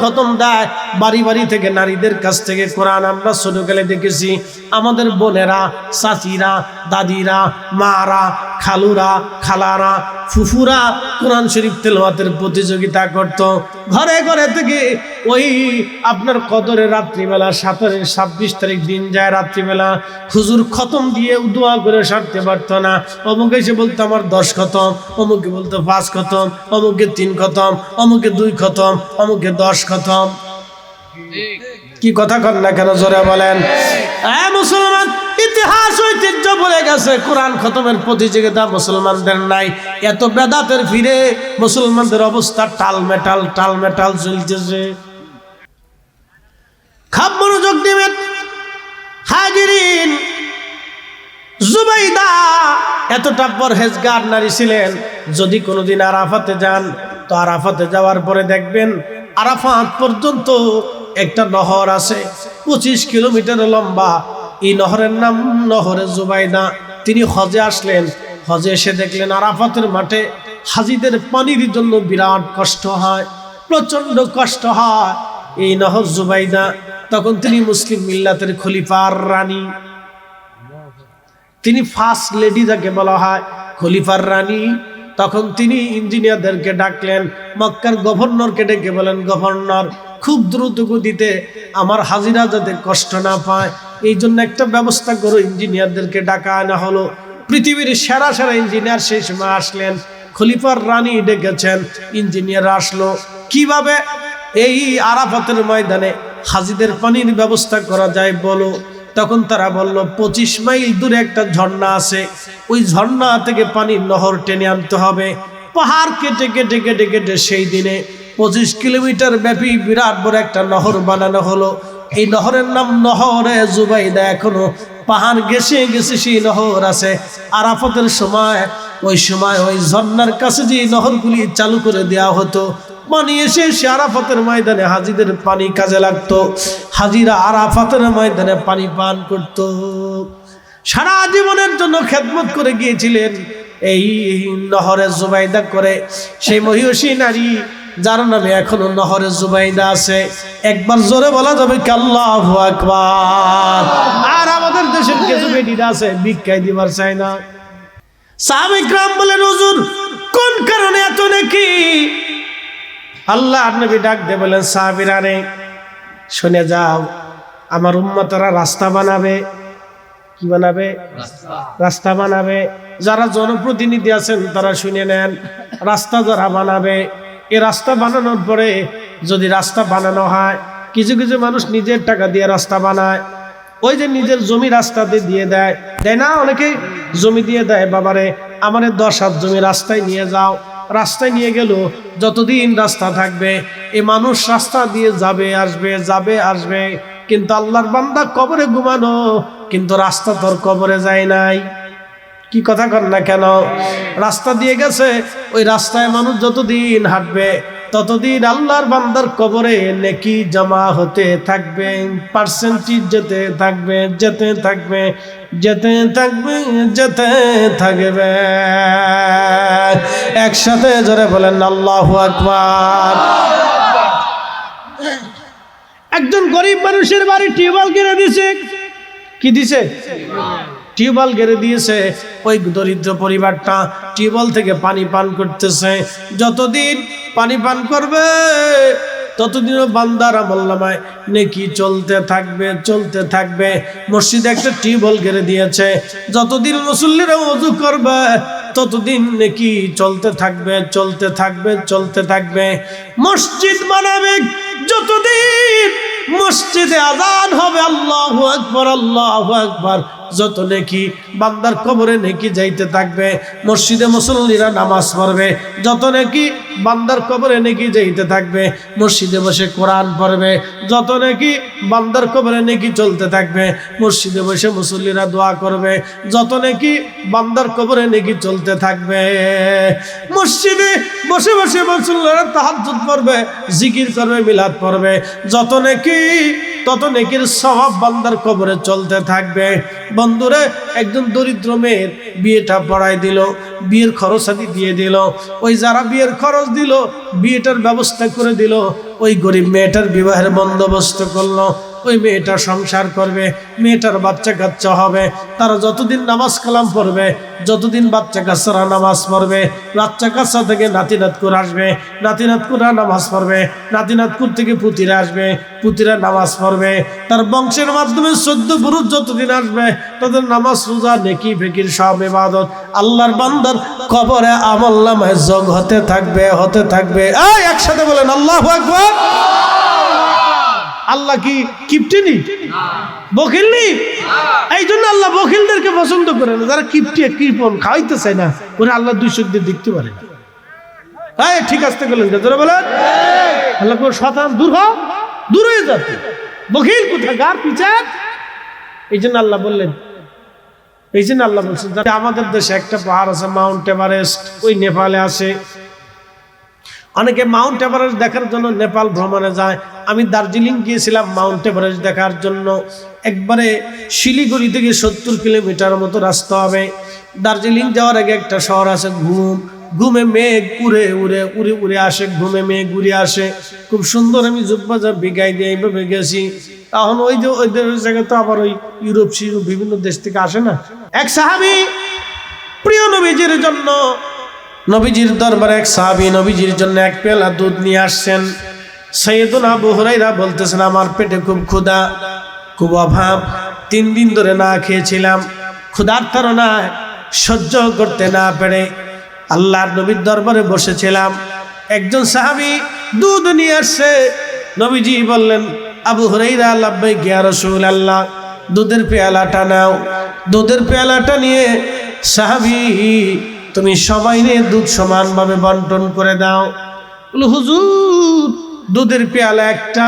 A: খতম দেয়। বাড়ি বাড়ি থেকে নারীদের কাছ থেকে কোরআন আমরা ছোটকালে দেখেছি। আমাদের বোনেরা, চাচিরা, দাদিরা, মারা, খালুরা, খালারা, ফুফুরা কোরআন শরীফ তেলাওয়াতের প্রতিযোগিতা করত। ঘরে ঘরে থেকে ওই আপনার কদরের রাত্রিবেলা 26 তারিখ দিন যায় রাত্রিবেলা হুজুর খতম দিয়ে দোয়া করে সারতে পারত না। অমুকে এসে বলতো আমার 10 খতম, অমুকে বলতো 5 খতম, অমুকে 3 খতম, অমুকে 2 খতম, অমুকে 10 খতম। কি কথা কন না কেন জোরে বলেন। মুসলমান ইতিহাস ঐতিহ্য বলে গেছে কোরআন খতমের প্রতিযোগিতা মুসলমানদের নাই। এত বেদাতের ফিরে মুসলমানদের অবস্থা টালমেটাল চলতেছে। খাপ মনোযোগ দিবেন হাজিরিন। জুবাইদা এতটা পরহেজগার নারী ছিলেন। যদি কোনোদিন আরাফাতে যান তো আরাফাতে যাওয়ার পরে দেখবেন আরাফাত পর্যন্ত একটা নহর আছে 25 কিলোমিটার লম্বা। এই নহরের নাম নহরে জুবাইদা। তিনি হজে আসলেন, হজে এসে দেখলেন আরাফাতের মাঠে হাজিদের পানির জন্য বিরাট কষ্ট হয়, প্রচন্ড কষ্ট হয়। এই নহর জুবাইদা। তখন তিনি মুসলিম মিল্লাতের খলিফার রানী, তিনি ফার্স্ট লেডি যাকে বলা হয়, খলিফার রানী। তখন তিনি ইঞ্জিনিয়ারদেরকে ডাকলেন, মক্কার গভর্নরকে ডেকে বলেন, গভর্নর খুব দ্রুত গতিতে আমার হাজিরা যাতে কষ্ট না পায় এই জন্য একটা ব্যবস্থা করো। ইঞ্জিনিয়ারদেরকে ডাকা আনা হলো। পৃথিবীর সেরা ইঞ্জিনিয়ার সেই সময় আসলেন। খলিফার রানী ডেকেছেন, ইঞ্জিনিয়ার আসলো। কিভাবে এই আরাফাতের ময়দানে হাজিদের পানির ব্যবস্থা করা যায় বলো। তখন তারা বলল 25 মাইল দূরে একটা ঝর্ণা আছে, ওই ঝর্ণা থেকে পানির নহর টেনে আনতে হবে। পাহাড় কেটে কেটে কেটে কেটে সেই দিনে 25 কিলোমিটার ব্যাপী বিরাট বড় একটা নহর বানানো হলো। এই নহরের নাম নহরে জুবাইদা। এখনো পাহাড় গেছে সেই নহর আছে। আরাফাতের সময় ওই ঝর্ণার কাছে যে নহরগুলি চালু করে দেওয়া হতো, পানি এসে আরাফাতের ময়দানে হাজিদের পানি কাজে লাগতো। হাজিরা আরাফাতের ময়দানে পানি পান করত। সারা জীবনের জন্য খেদমত করে গিয়েছিলেন এই নহরে জুবাইদা করে। সেই মহিষী নারী যার নামে এখনো নহরে জুবাইদা আছে। একবার জোরে বলা যাবে কি আল্লাহু আকবার। আর আমাদের দেশের কিছু বেটিরা আছে ভিক্ষায় দিবার চায় না। সাহাবা ইকরাম বলেন, হুজুর কোন কারণে এত নেকি? আল্লাহর নবী ডাক দিয়ে বলেন, সাহাবীরা রে শুনে যাও, আমার উম্মতরা রাস্তা বানাবে। কি বানাবে? রাস্তা বানাবে। যারা জনপ্রতিনিধি আছেন তারা শুনে নেন, রাস্তা যারা বানাবে, এই রাস্তা বানানোর পরে যদি রাস্তা বানানো হয়, কিছু কিছু মানুষ নিজের টাকা দিয়ে রাস্তা বানায়। ওই যে নিজের জমি রাস্তাতে দিয়ে দেয় না, অনেকে জমি দিয়ে দেয়, বাবারে আমাদের 10 হাত জমি রাস্তায় নিয়ে যাও। রাস্তায় নিয়ে গেল, যতদিন রাস্তা থাকবে এই মানুষ রাস্তা দিয়ে যাবে আসবে, কিন্তু আল্লাহর বান্দা কবরে ঘুমানো, কিন্তু রাস্তা তোর কবরে যায় নাই। কি কথা কর না কেন? রাস্তা দিয়ে গেছে, ওই রাস্তায় মানুষ যতদিন হাঁটবে ততদিন আল্লাহর বান্দার কবরে নেকি জমা হতে থাকবে, পার্সেন্টেজ যেতে থাকবে। একসাথে জোরে বলেন আল্লাহু আকবার। একজন গরিব মানুষের বাড়ি টিউবওয়েল গেড়ে দিয়েছে। কি দিছে? টিউবওয়েল গেড়ে দিয়েছে। ওই দরিদ্র পরিবারটা টিউবওয়েল থেকে পানি পান করতেছে। যতদিন পানি পান করবে ততদিন বান্দার আমলনামায় নেকি চলতে থাকবে। মসজিদে একটা টিউবওয়েল গেড়ে দিয়েছে, যতদিন মুসল্লিরা ওযু করবে ততদিন নেকি চলতে থাকবে। মসজিদ বানাবে, যতদিন মসজিদে আযান হবে আল্লাহু আকবার, যত নেকি বান্দার কবরে নেকি যাইতে থাকবে। মসজিদে মুসল্লিরা নামাজ পড়বে, যত নেকি বান্দার কবরে নেকি যাইতে থাকবে। মসজিদে বসে কোরআন পড়বে, যত নেকি বান্দার কবরে নেকি চলতে থাকবে। মসজিদে বসে মুসল্লিরা দোয়া করবে, যত নেকি বান্দার কবরে নেকি চলতে থাকবে। মসজিদে বসে বসে মুসল্লিরা তাহাজ্জুদ পড়বে, জিকির করবে, মিলাদ পড়বে, যত নেকি তত নেকির সওয়াব বান্দার কবরে চলতে থাকবে। বন্ধুরে, একজন দরিদ্র মেয়ের বিয়েটা পড়ায় দিল, বিয়ের খরচাদি দিয়ে দিল। ওই যারা বিয়ের খরচ দিল, বিয়েটার ব্যবস্থা করে দিল, ওই গরিব মেয়েটার বিবাহের বন্দোবস্ত করলো। ওই মেয়েটা সংসার করবে, মেয়েটার বাচ্চা কাচ্চা হবে। তারা যতদিন নামাজ কালাম পড়বে, যতদিন বাচ্চা কাচ্চারা নামাজ পড়বে, বাচ্চা কাচ্চা থেকে নাতিনাতকুর আসবে, নাতিনাতকুরা নামাজ পড়বে, নাতিনাতকুর থেকে পুতিরা আসবে, পুতিরা নামাজ পড়বে। তার বংশের মাধ্যমে 14 পুরুষ যতদিন আসবে, তাদের নামাজ রোজা নেকি ফিকির সব ইবাদত আল্লাহর বান্দার কবরে আমলনামায় যোগ হতে থাকবে, হতে থাকবে। এই একসাথে বলেন আল্লাহু আকবার। আল্লাহ কি কিপটিনি, বখিল নি? এই জন্য আল্লাহ বখিলদেরকে পছন্দ করে না। যারা কিপটি কৃপণ খাওয়াইতে চায় না, ওরা আল্লাহ 2 চোখ দিয়ে দেখতে পারে না। হ্যাঁ ঠিক আসতে গেলেন, যারা বলেন আল্লাহ কোন শতান দূর হ, দূর হয়ে যাচ্ছে বখিল কোথাকার পিছার। এই জন্য আল্লাহ বললেন, এই জন্য আল্লাহ বলছেন আমাদের দেশে একটা পাহাড় আছে মাউন্ট এভারেস্ট, ওই নেপালে আছে। অনেকে মাউন্ট এভারেস্ট দেখার জন্য নেপাল ভ্রমণে যায়। আমি দার্জিলিং গিয়েছিলাম মাউন্ট এভারেস্ট দেখার জন্য। একবারে শিলিগুড়ি থেকে 70 কিলোমিটার মতো রাস্তা হবে। দার্জিলিং যাওয়ার আগে একটা শহর আছে ঘুম, ঘুমে মেঘ উড়ে উড়ে উড়ে উড়ে আসে, ঘুমে মেঘ উড়ে আসে, খুব সুন্দর। আমি জুব্বাজা বিগাই দিয়ে এইভাবে গেছি। তখন ওই যে ওই জায়গায় তো আবার ওই ইউরোপ সিউরোপ বিভিন্ন দেশ থেকে আসে না। এক সাহাবী প্রিয় নবীজির জন্য, নবীজির দরবারে এক সাহাবী নবীজির জন্য 1 পেয়ালা দুধ নিয়ে আসছেন। সাইয়েদুনা আবু হুরায়রা বলতেছেন, আমার পেটে খুব ক্ষুধা, খুব অভাব, 3 দিন ধরে না খেয়েছিলাম, ক্ষুধার তাড়নায় সহ্য করতে না পেরে আল্লাহর নবীর দরবারে বসেছিলাম। একজন সাহাবী দুধ নিয়ে আসছে। নবীজি বললেন, আবু হুরায়রা লাব্বাইক ইয়া রাসূলুল্লাহ, দুধের পেয়ালাটা নাও। দুধের পেয়ালাটা নিয়ে সাহাবী, তুমি সবাই নিয়ে দুধ সমানভাবে বন্টন করে দাও। বলে হুজুর, দুধের পেয়ালা একটা,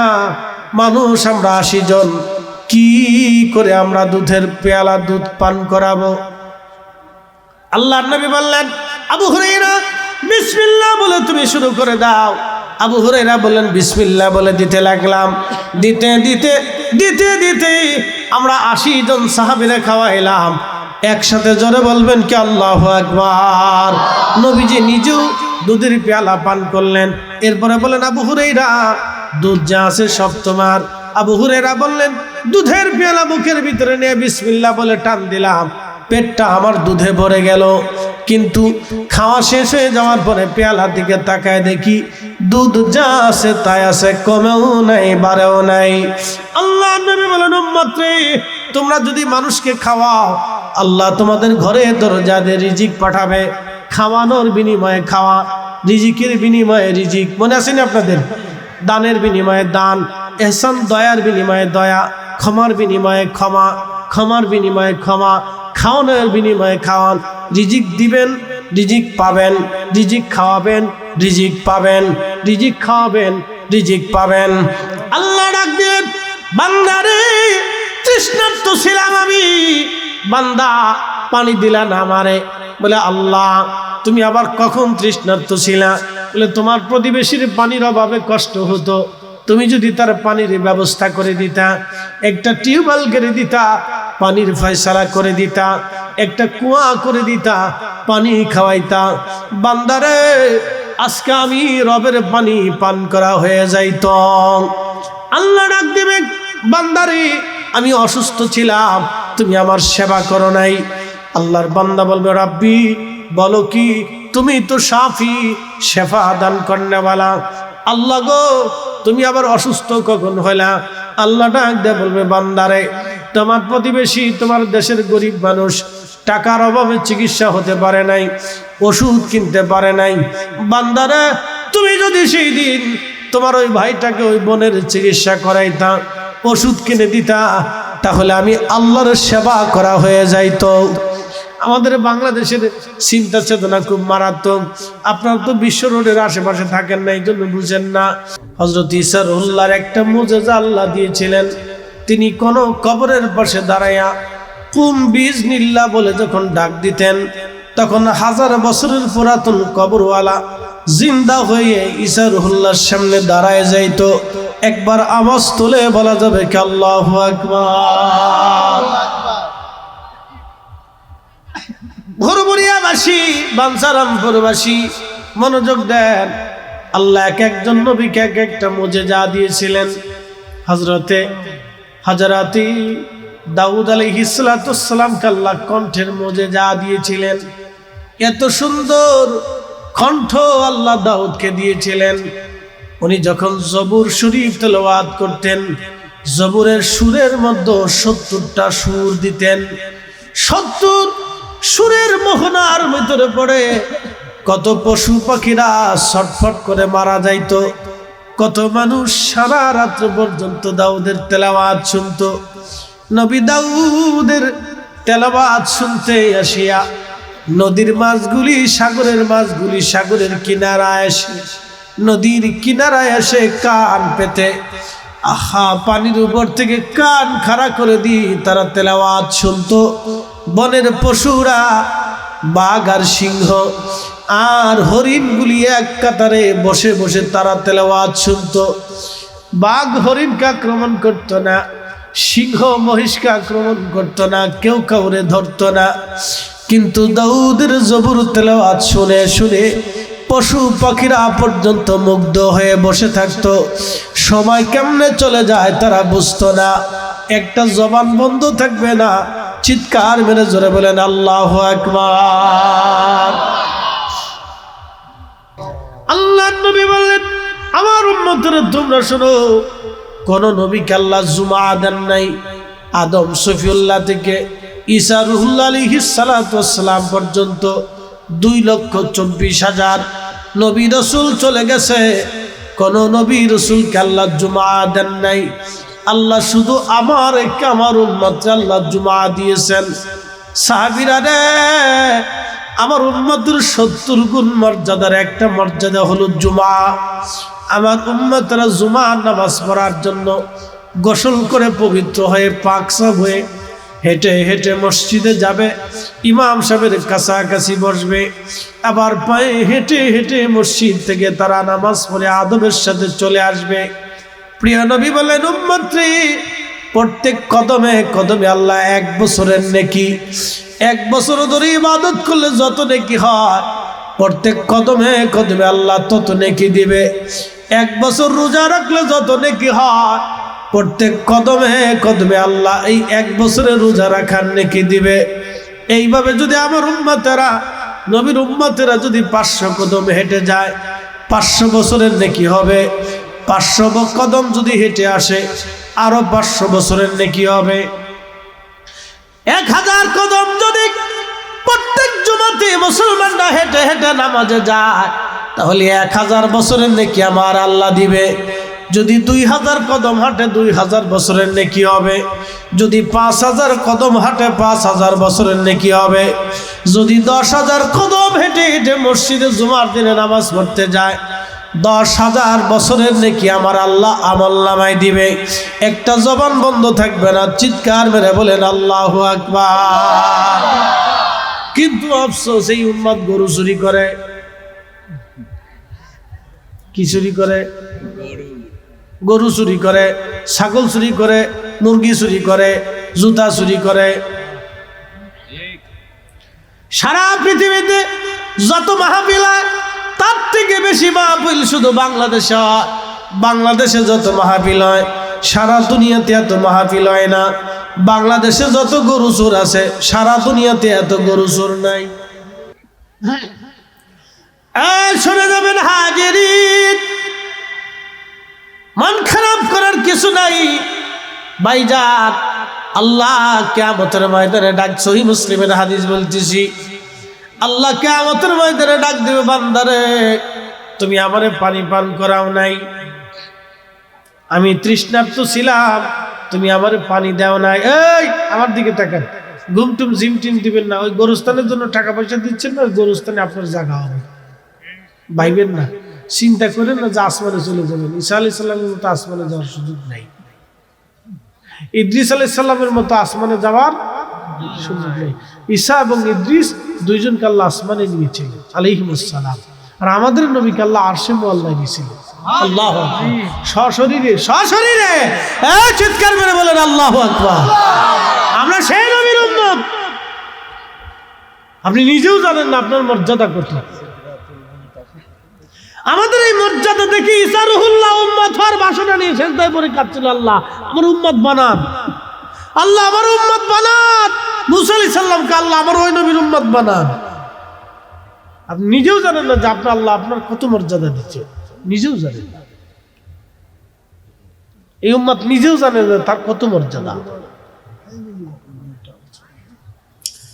A: মানুষ আমরা 80 জন, কি করে আমরা দুধের পেয়ালা দুধ পান করাবো? আল্লাহর নবী বললেন, আবু হুরায়রা বিসমিল্লাহ বলে তুমি শুরু করে দাও। আবু হুরায়রা বললেন বিসমিল্লাহ বলে দিতে লাগলাম। দিতে দিতে দিতে দিতে আমরা 80 জন সাহাবীরা খাওয়াইলাম। একসাথে জোরে বলবেন কি আল্লাহু আকবার। নবীজি নিজেও দুধের পেয়ালা পান করলেন। এরপরে বলেন, আবু হুরায়রা দুধ যা আছে সব তোমার। আবু হুরায়রা বললেন, দুধের পেয়ালা মুখের ভিতরে নিয়ে বিসমিল্লাহ বলে টান দিলাম, পেটটা আমার দুধে ভরে গেল। কিন্তু খাওয়া শেষ হয়ে যাওয়ার পরে পেয়ালার দিকে তাকায় দেখি দুধ যা আছে তাই আছে, কমেও নাই বাড়েও নাই। আল্লাহ নবী বলেন, উম্মত রে, তোমরা যদি মানুষকে খাওয়াও, আল্লাহ তোমাদের ঘরে দরজা দিয়ে রিজিক পাঠাবে। খাওয়ানোর বিনিময়ে খাওয়া, রিজিকের বিনিময়ে রিজিক। মনে আছে না আপনাদের? দানের বিনিময়ে দান, এহসান দয়ার বিনিময়ে দয়া, ক্ষমার বিনিময়ে ক্ষমা, ক্ষমার বিনিময়ে ক্ষমা, খাওয়ানোর বিনিময়ে খাওয়ান। রিজিক দিবেন, রিজিক পাবেন, রিজিক খাওয়াবেন, রিজিক পাবেন, রিজিক খাওয়াবেন, রিজিক পাবেন। আল্লাহ ডাক দেন, বান্দারে তৃষ্ণার্ত ছিলাম আমি, বান্দা পানি দিলা না আমারে। বলে আল্লাহ তুমি আবার কখন তৃষ্ণার্ত ছিলা? বলে তোমার প্রতিবেশীর পানির অভাবে কষ্ট হতো, তুমি যদি তার পানির ব্যবস্থা করে দিতা, একটা টিউবওয়েল করে দিতা, পানির ফয়সালা করে দিতা, একটা কুয়া করে দিতা, পানি খাওয়াইতা, বান্দারে আজকে আমি রবের পানি পান করা হয়ে যাইত। আল্লাহ ডাক দিবে, বান্দারে আমি অসুস্থ ছিলাম, তুমি আমার সেবা করো নাই। আল্লাহর বান্দা বলবে, রাব্বি বলো কি, তুমি তো শাফি, শেফা দান করনেওয়ালা। আল্লাহ গো, তুমি আবার অসুস্থ কখন হইলা? আল্লাহ ডাক দিয়ে বলবে, বান্দারে তোমার প্রতিবেশী, তোমার দেশের গরিব মানুষ টাকার অভাবে চিকিৎসা হতে পারে নাই, ওষুধ কিনতে পারে নাই। বান্দারে তুমি যদি সেই দিন তোমার ওই ভাইটাকে ওই বোনের চিকিৎসা করাইতা, ওষুধ কিনে দিতা, তাহলে আমি আল্লাহর সেবা করা হয়ে যাইতো। আমাদের বাংলাদেশের চিন্তা চেতনা খুব মারাত্মক। আপনারা তো বিশ্ব রোডের আশেপাশে থাকেন না, এই জন্য বুঝেন না। হযরত ঈসা রুহুল্লাহর একটা মুজিজা আল্লাহ দিয়েছিলেন। তিনি কোন কবরের পাশে দাঁড়াইয়া কুম বিজনিল্লাহ বলে যখন ডাক দিতেন, তখন 1000 বছরের পুরাতন কবরওয়ালা জিন্দা হয়ে ঈসা রুহুল্লাহর সামনে দাঁড়ায় যাইতো, একবার আওয়াজ তুলে বলা যাবে কি আল্লাহু আকবার। ভোরবরিয়াবাসী, বাঞ্ছারামপুরবাসী মনোযোগ দেন। আল্লাহ এক একজন নবীকে এক একটা মুজিজা দিয়েছিলেন। হযরতে দাউদ আলাইহিস সালাম আল্লাহ কণ্ঠের মুজিজা দিয়েছিলেন। এত সুন্দর কণ্ঠ আল্লাহ দাউদকে দিয়েছিলেন। উনি যখন জবুর শরীফ তেলাওয়াত করতেন, জবুরের সুরের মধ্যে ৭০টা সুর দিতেন। ৭০ সুরের মোহনার ভিতরে পড়ে কত পশু পাখিরা ছটফট করে মারা যাইত, কত মানুষ সারা রাত্র পর্যন্ত দাউদের তেলাওয়াত শুনত। নবী দাউদের তেলাওয়াত শুনতে আসিয়া নদীর মাছগুলি, সাগরের মাছগুলি সাগরের কিনারায় এসে, নদীর কিনারায় এসে কান পেতে, আহা, পানির উপর থেকে কান খাড়া করে দিয়ে তারা তেলাওয়াত শুনতো। বনের পশুরা, বাঘ আর সিংহ আর হরিণগুলি এক কাতারে বসে বসে তারা তেলাওয়াত শুনতো। বাঘ হরিণকে আক্রমণ করতো না, সিংহ মহিষকে আক্রমণ করতো না, কেউ কাউরে ধরতো না। কিন্তু দাউদের জবুর তেলাওয়াত শুনে শুনে পশু পাখিরা পর্যন্ত মুগ্ধ হয়ে বসে থাকতো। সময় কেমনে চলে যায় তারা বুঝতো না। একটা জবান বন্ধ থাকবে না। চিৎকার মেরে জোরে বলেন আল্লাহু আকবার। আল্লাহর নবী বললেন, আমার উম্মতরা তোমরা শোনো, কোন নবীকে আল্লাহ জুমা দেন নাই। আদম সফিউল্লাহ থেকে ঈসা রুহুল্লাহ আলাইহিস সালাম পর্যন্ত 2,24,000 নবী রাসূল চলে গেছে, কোন নবী রাসূলকে আল্লাহ জুমা দেন নাই। আল্লাহ শুধু আমার উম্মতকে আল্লাহ জুমা দিয়েছেন। সাহাবীরা রে, আমার উম্মতের 70 গুণ মর্যাদার একটা মর্যাদা হলো জুমা। আমার উম্মতরা জুমা নামাজ পড়ার জন্য গোসল করে পবিত্র হয়ে পাক সাফ হয়ে হেঁটে হেঁটে মসজিদে যাবে, ইমাম সাহেবের কাছাকাছি বসবে, আবার পায়ে হেঁটে হেঁটে মসজিদ থেকে তারা নামাজ পড়ে আদবের সাথে চলে আসবে। প্রিয় নবী বলেন, উম্মতরে, প্রত্যেক কদমে কদমে আল্লাহ 1 বছরের নেকি, 1 বছর ধরে ইবাদত করলে যত নেকি হয়, প্রত্যেক কদমে কদমে আল্লাহ তত নেকি দিবে। 1 বছর রোজা রাখলে যত নেকি হয়, প্রত্যেক কদমে কদমে আল্লাহ এই 1 বছরের রোজা রাখার নেকি দিবে। এইভাবে যদি আমার উম্মতেরা, নবীর উম্মতেরা যদি 500 কদম হেঁটে যায়, 500 বছরের নেকি হবে। 500 কদম যদি হেঁটে আসে, আরো 500 বছরের নেকি হবে। 1000 কদম যদি প্রত্যেক জুমাতে মুসলমানরা হেঁটে হেঁটে নামাজে যায়, তাহলে 1000 বছরের নেকি আমার আল্লাহ দিবে। যদি 2000 কদম হাঁটে, 2000 বছরের নেকি হবে। যদি 5000 কদম হাঁটে, 5000 বছরের নেকি হবে। যদি 10,000 কদম হেঁটে হেঁটে মসজিদে জুমার দিনে নামাজ পড়তে যায়, 10,000 বছরের নেকি আমার আল্লাহ আমলনামায় দিবে। একটা জবান বন্ধ থাকবে না। চিৎকার মেরে বলেন আল্লাহু আকবার। কিন্তু আফসোস, এই উম্মত গরু চুরি করে। কি চুরি করে? গরু চুরি করে, ছাগল চুরি করে, মুরগি চুরি করে, জুতা চুরি করে। সারা পৃথিবীতে যত মাহফিল হয়, তার থেকে বেশি মাহফিল শুধু বাংলাদেশে হয়। বাংলাদেশে যত মাহফিল হয়, সারা দুনিয়াতে এত মাহফিল হয় না। বাংলাদেশে যত গরু চোর আছে, সারা দুনিয়াতে এত গরু চোর নাই। শুনে যাবেন হাজিরিন, মন খারাপ করার কিছু নাই ভাইজান। আল্লাহ কিয়ামতের ময়দানে ডাক, সহিহ মুসলিমের হাদিস বলতেছি, আল্লাহ কিয়ামতের ময়দানে ডাক দেবে, বান্দারে তুমি আমারে পানি পান করাও নাই, আমি তৃষ্ণার্ত ছিলাম, তুমি আমারে পানি দাও নাই। এই আমার দিকে তাকান, ঘুমটুম জিমটিম দিবেন না। ওই গরুস্থানের জন্য টাকা পয়সা দিচ্ছেন না, ওই গরুস্থানে আপনার জায়গা হবে। ভাইবেন না, চিন্তা করেন না যে আসমানে চলে যাবেন। ঈসা আলাইহিস সালামের মতো আসমানে যাওয়ার সুযোগ নাই। ইদ্রিস আলাইহিস সালামের মতো আসমানে যাওয়ার সুযোগ নেই। ঈসা এবং ইদ্রিস দুইজনকে আল্লাহ আসমানে নিয়েছিলেন আলাইহিমুস সালাম। আর আমাদের নবীকে আল্লাহ আরশে মুআল্লায় দিয়েছিল। আল্লাহু আকবার। সশরীরে সশরীরে চিৎকার করে বলেন আল্লাহু আকবার। আমরা সেই নবীর উম্মত। আপনি নিজেও জানেন না আপনার মর্যাদা কত। আমাদের এই মর্যাদা দেখি ঈসা রুহুল্লাহ উম্মত হওয়ার বাসনা নিয়ে সেজদায় পড়ে কাঁদছিল, আল্লাহ আমার উম্মত বানান, আল্লাহ আমার উম্মত বানান। মুসা আলাইহিস সালামকে আল্লাহ আমার ওই নবীর উম্মত বানান। আপনি নিজেও জানেন না যে আপনার আল্লাহ আপনার কত মর্যাদা দিচ্ছে, নিজেও জানেন না। এই উম্মত নিজেও জানে না তার কত মর্যাদা।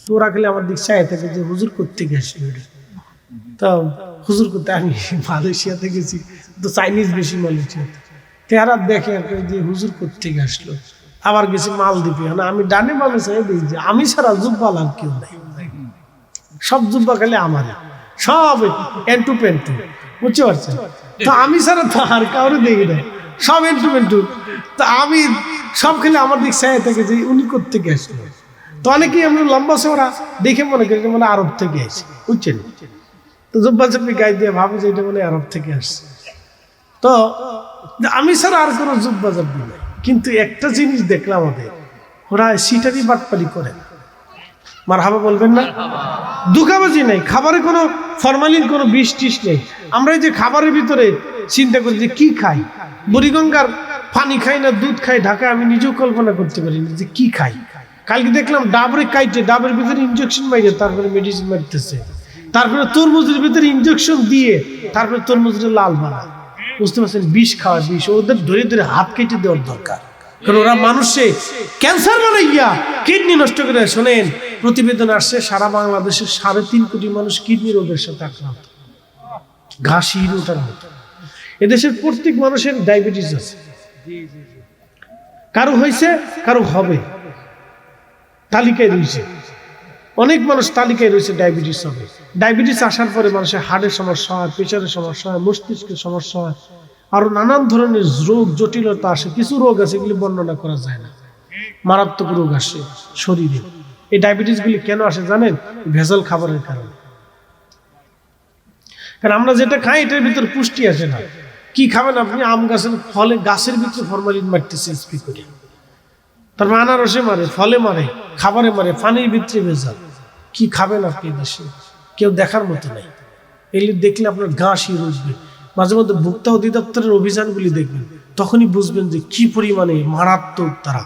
A: তোরা খেলে আমার দিক চাই থাকে যে হুজুর করতে গেছি, তো হুজুর করতে আমি মালয়েশিয়াতে গেছি, তো চাইনিজ বেশি মালয়েশিয়াতে, তেরা দেখে যে হুজুর করতে আসলো। আবার গেছি মালদ্বীপে, আমি ডানে বামে চাই দেখি যে আমি ছাড়া জুব্বা লাল কেউ নাই, সব জুব্বা খালি আমার, সব এন্টু পেন্টু, বুঝতে পারছেন? তো আমি ছাড়া তো আর কাউরে দেখি না, সব এন্টু পেন্টু। তো আমি সব খেলে আমার দিক চাই থাকে যে উনি করতে আসলো। তো অনেকেই আমরা লম্বা চওড়া দেখে মনে করি মানে আরব থেকে আসে, বুঝছেন? তো জুব্বা চাপি গায়ে দিয়ে ভাবে যে এটা মানে আরব থেকে আসছে। তো আমি ছাড়া আর কোনো জুব্বা চাপি নাই। কিন্তু একটা জিনিস দেখলাম, ওদের ওরা সিটারি বাটপারি করে, মারহাবা বলবেন না? দুঃখাবাজি নেই, খাবারে কোনো ফরমালিন কোনো বিষ টিস নেই। আমরা এই যে খাবারের ভিতরে চিন্তা করি যে কি খাই, বুড়িগঙ্গার পানি খাই না দুধ খাই, ঢাকায় আমি নিজেও কল্পনা করতে পারি না যে কি খাই। কালকে দেখলাম ডাবরে কাইটে, ডাবের ভিতরে ইনজেকশন মাইরে তারপরে মেডিসিন মারতেছে, তারপরে তরমুজের ভিতরে ইনজেকশন দিয়ে তারপরে তরমুজের লাল বানায়। বুঝতে পারছেন? বিষ খাওয়া, বিষ। ওদের ধরে ধরে হাত কেটে দেওয়ার দরকার, কারণ ওরা মানুষে ক্যান্সার বানাইয়া কিডনি নষ্ট করে। শোনেন, প্রতিবেদন আসছে সারা বাংলাদেশের 3.5 কোটি মানুষ কিডনি রোগের সাথে আক্রান্ত, ঘাসি ওটার মতো। এদেশের প্রত্যেক মানুষের ডায়াবেটিস আছে, কারো হয়েছে কারো হবে, তালিকায় রয়েছে। অনেক মানুষ তালিকায় রয়েছে ডায়াবেটিস হবে। ডায়াবেটিস আসার পরে মানুষের হার্টের সমস্যা হয়, প্রেশারের সমস্যা হয়, মস্তিষ্কের সমস্যা হয়, আরো নানান ধরনের রোগ জটিলতা আসে। কিছু রোগ আছে এগুলি বর্ণনা করা যায় না, মারাত্মক রোগ আসে শরীরে। এই ডায়াবেটিস গুলি কেন আসে জানেন? ভেজাল খাবারের কারণে। কারণ আমরা যেটা খাই এটার ভিতর পুষ্টি আসে না। কি খাবেন আপনি? আম গাছের ফলে, গাছের ভিতরে ফরমালিন মারতেছে স্প্রে করে, তারপর আনারসে মারে, ফলে মারে, খাবারে মারে, পানির ভিতরে ভেজাল। কি খাবেন আপনি? দেশে কেউ দেখার মতো নাই। এগুলি দেখলে আপনার গা শির উঠবে। মাঝে মধ্যে ভোক্তা অধিদপ্তরের অভিযানগুলি দেখবেন, তখনই বুঝবেন যে কি পরিমাণে মারাত্মক তারা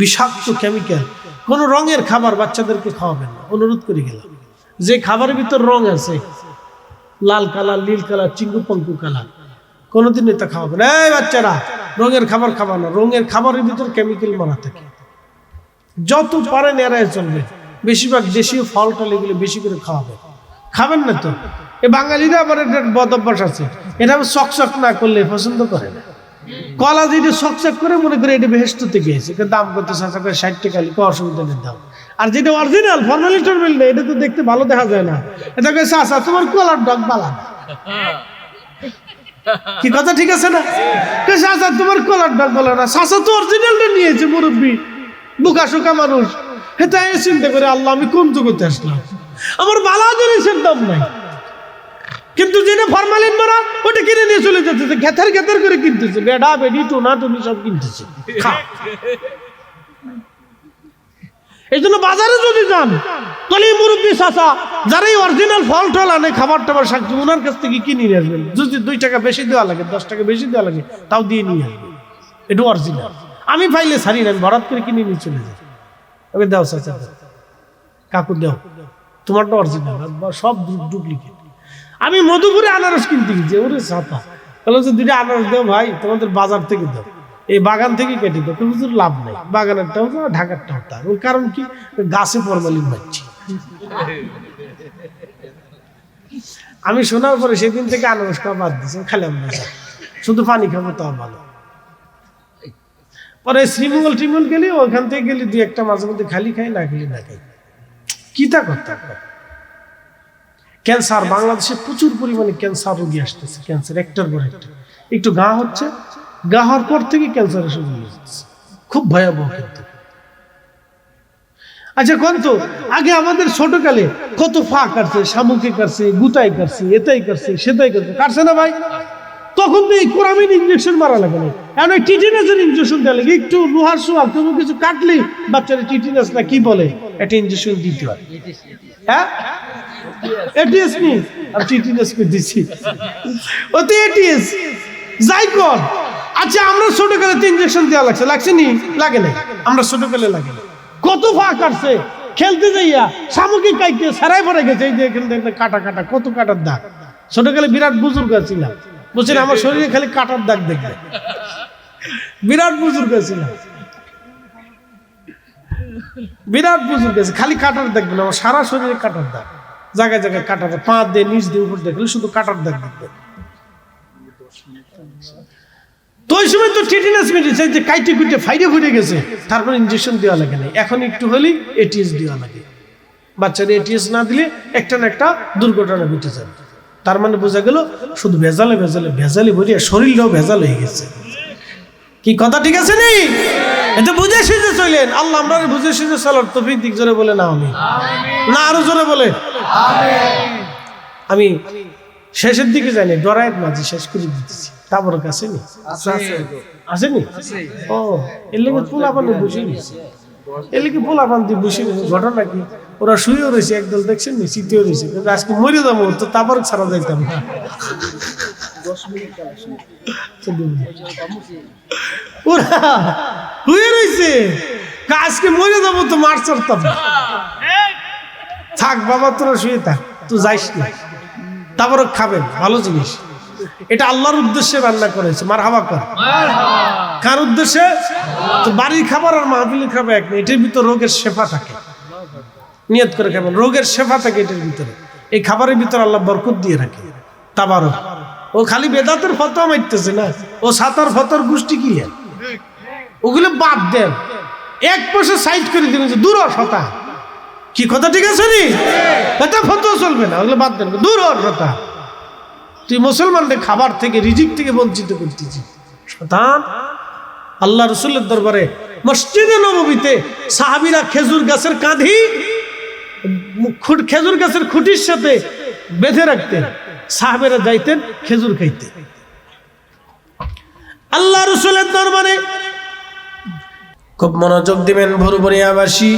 A: বিষাক্ত কেমিক্যাল। কোনো রঙের খাবার বাচ্চাদেরকে খাওয়াবেন না, অনুরোধ করে গেলাম। যে খাবারের ভিতর রং আছে, লাল কালার, নীল কালার, চিঙ্গু পঙ্কু কালার, কোনোদিন এটা খাওয়াবেন। এই বাচ্চারা, রঙের খাবার খাবা না। রঙের খাবারের ভিতর কেমিক্যাল মারা থাকে। যত পারেন এড়ায় চলবে। বেশিরভাগ দেশীয় ফল টল এগুলো বেশি করে খাওয়াবেন। খাবেন না তো? এই বাঙালিরা আবার একটা বদ অভ্যাস আছে, এটা চকচক না করলে পছন্দ করে না। কলা যেটা চকচক করে মনে করে এটা বেহেশত থেকে এসে, দাম কত? 60 টাকা, অসুবিধা নেই দাম। আর যেটা অরিজিনাল ফর্মালিন টর্মালিন না, এটা তো দেখতে ভালো দেখা যায় না। এটা কে চাচা তোমার কলার ডগ বালা, কি কথা ঠিক আছে না? চাচা তোমার কলার ডগ বলে না, চাচা তো অরিজিনালটা নিয়েছে মুরব্বী, বুকা শুকা মানুষ। এটা চিন্তা করে আল্লাহ আমি কোন জগতে আসলাম, আমার বালা জিনিসের দাম নাই। কিন্তু যেটা ফরমালিন মারা ওটা কিনে নিয়ে চলে যাচ্ছে, ঘেথার ঘেথার করে কিনতেছে, বেডা বেডি টোনা টুনি সব কিনতেছে। এই জন্য বাজারে যদি যান তাহলে মুরব্বী চাচা যারাই অরিজিনাল ফল টল আনে, খাবার টাবার শাক, ওনার কাছ থেকে কিনে নিয়ে আসবেন। যদি 2 টাকা বেশি দেওয়া লাগে, 10 টাকা বেশি দেওয়া লাগে, তাও দিয়ে নিয়ে আসবেন। এটা অরিজিনাল। আমি পাইলে ছাড়ি না, আমি ভরাত করে কিনে নিয়ে চলে যাই। ওকে দাও চাচা, কাকু দাও, তোমারটা অরিজিনাল, সব ডুপ্লিকেট। আমি মধুপুরে আনারস কিনতে গেছি, ওরে ছাতা বলো যে 2টা আনারস দাও ভাই, তোমাদের বাজার থেকে দাও, এই বাগান থেকে কেটে দাও। কিন্তু লাভ নাই, বাগানেরটাও ঢাকারটাও তার। ওর কারণ কি? গাছে ফরমালিন মারছি। আমি শোনার পরে সেদিন থেকে আনারস খাওয়া বাদ দিয়েছি, খেলাম না, শুধু পানি খাবো, তাও ভালো। পরে শ্রীমঙ্গল টিমঙ্গল গেলে, ওখান থেকে গেলে 2-1টা মাঝে মধ্যে খালি খাই, না খেলে না খাই। কি তা করতে? ক্যান্সার, বাংলাদেশে প্রচুর পরিমাণে ক্যান্সার রোগী আসতেছে, ক্যান্সার একটার পর একটা। একটু গা হচ্ছে, গা হওয়ার পর থেকে ক্যান্সারের শুরু হয়ে যাচ্ছে, খুব ভয়াবহ। কিন্তু আচ্ছা কোন তো আগে আমাদের ছোটকালে কত ফা কাটছে, শামুকে কাটছে, গুতাই কাটছে, এটাই কাটছে, সেটাই কাটছে না ভাই? তখন তো এই কোরামিন ইঞ্জেকশন মারা লাগে না, এখন ওই টিটিনাসের ইঞ্জেকশন দেওয়া লাগে। একটু লোহার সোয়া কোনো কিছু কাটলে বাচ্চারা টিটিনাস না কি বলে একটা ইঞ্জেকশন দিতে হয়। হ্যাঁ এটিএস নি আর টিটিনাস করে দিচ্ছি, ওতে এটিএস যাই কর। আচ্ছা আমরা ছোটকালে ইঞ্জেকশন দেওয়া লাগছে নি? লাগে না, আমরা ছোটকালে লাগে না। কত ফা কাটছে খেলতে যাইয়া, সামুকে কাইতে সারাই পড়ে গেছে। এই যে এখানে কাটা কাটা কত কাটার দাগ। ছোটকালে বিরাট বুজুর্গ ছিলাম, বুঝছেন, আমার শরীরে খালি কাটার দাগ দেখবে, বিরাট বুজুর্গ ছিলাম, বিরাট বুজুর্গ আছে, খালি কাটার দেখবে না, আমার সারা শরীরে কাটার দাগ, জায়গায় জায়গায় কাটার, পা দিয়ে নিচ দিয়ে উপর দেখলে শুধু কাটার দাগ দেখবে। তো ওই সময় তো টিটিনাস মেডিসিন যে কাইটে কুইটে ফাইডে ফুটে গেছে, তারপর ইঞ্জেকশন দেওয়া লাগে না। এখন একটু হলেই এটিএস দেওয়া লাগে। বাচ্চাদের এটিএস না দিলে একটা না একটা দুর্ঘটনা ঘটে যাবে। তার মানে বোঝা গেল শুধু ভেজালে ভেজালে ভেজালি বলিয়া শরীরটাও ভেজাল হয়ে গেছে। কি কথা ঠিক আছে নি? এটা বুঝে সুঝে চলেন। আল্লাহ আমরা বুঝে সুঝে চলার তৌফিক দিক। জোরে বলে না আমি না আরো জোরে বলে আমি শেষের দিকে যাইনি, ডরায়ের মাঝে শেষ করে দিতেছি। তারপর কাছে নি আসেনি? ও এর লেগে পোলাপানে বসে গেছে, এর লেগে পোলাপান দিয়ে বসে গেছে। ঘটনা কি, ওরা শুয়েও রয়েছে একদল, দেখছেন নি, শীতেও রয়েছে। কিন্তু আজকে মরে যাবো তো তারপর ছাড়া যাইতাম না। ওরা শুয়ে রয়েছে, আজকে মরে যাবো তো মার চড়তাম না। থাক বাবা তোরা শুয়ে থাক, তুই যাইস না। তারপর খাবেন ভালো জিনিস, এটা আল্লাহর উদ্দেশ্যে রান্না করেছে। মারহাবা কর। কার উদ্দেশ্যে? তো বাড়ির খাবার আর মাহফিলের খাবার এক না, এটার ভিতর রোগের শেফা থাকে। নিয়ত করে খাবেন, রোগের শেফা থাকে এটার ভিতরে। এই খাবারের ভিতরে আল্লাহ বরকত দিয়ে রাখে। তাবারক। ও খালি বেদাতের ফতোয়া মারতেছে না, ও সাতার ফতোয়ার গোষ্ঠী কি, ওগুলো বাদ দেন, এক পয়সা সাইড করে দিবেন, দূর হতা। কি কথা ঠিক আছে নি? এটা ফতোয়া চলবে না, ওগুলো বাদ দেন, দূর হতা। তুই মুসলমানদের খাবার থেকে, রিজিক থেকে বঞ্চিত করতেছিস। শয়তান। আল্লাহ রাসূলের দরবারে মসজিদে নববীতে সাহাবীরা খেজুর গাছের কাঁধি খেজুর গাছের খুঁটির সাথে বেঁধে রাখতেন, সাহাবীরা যাইতেন খেজুর খাইতে। আল্লাহ রাসূলের দরবারে খুব মনোযোগ দিবেন। ভুরভুরিয়াবাসী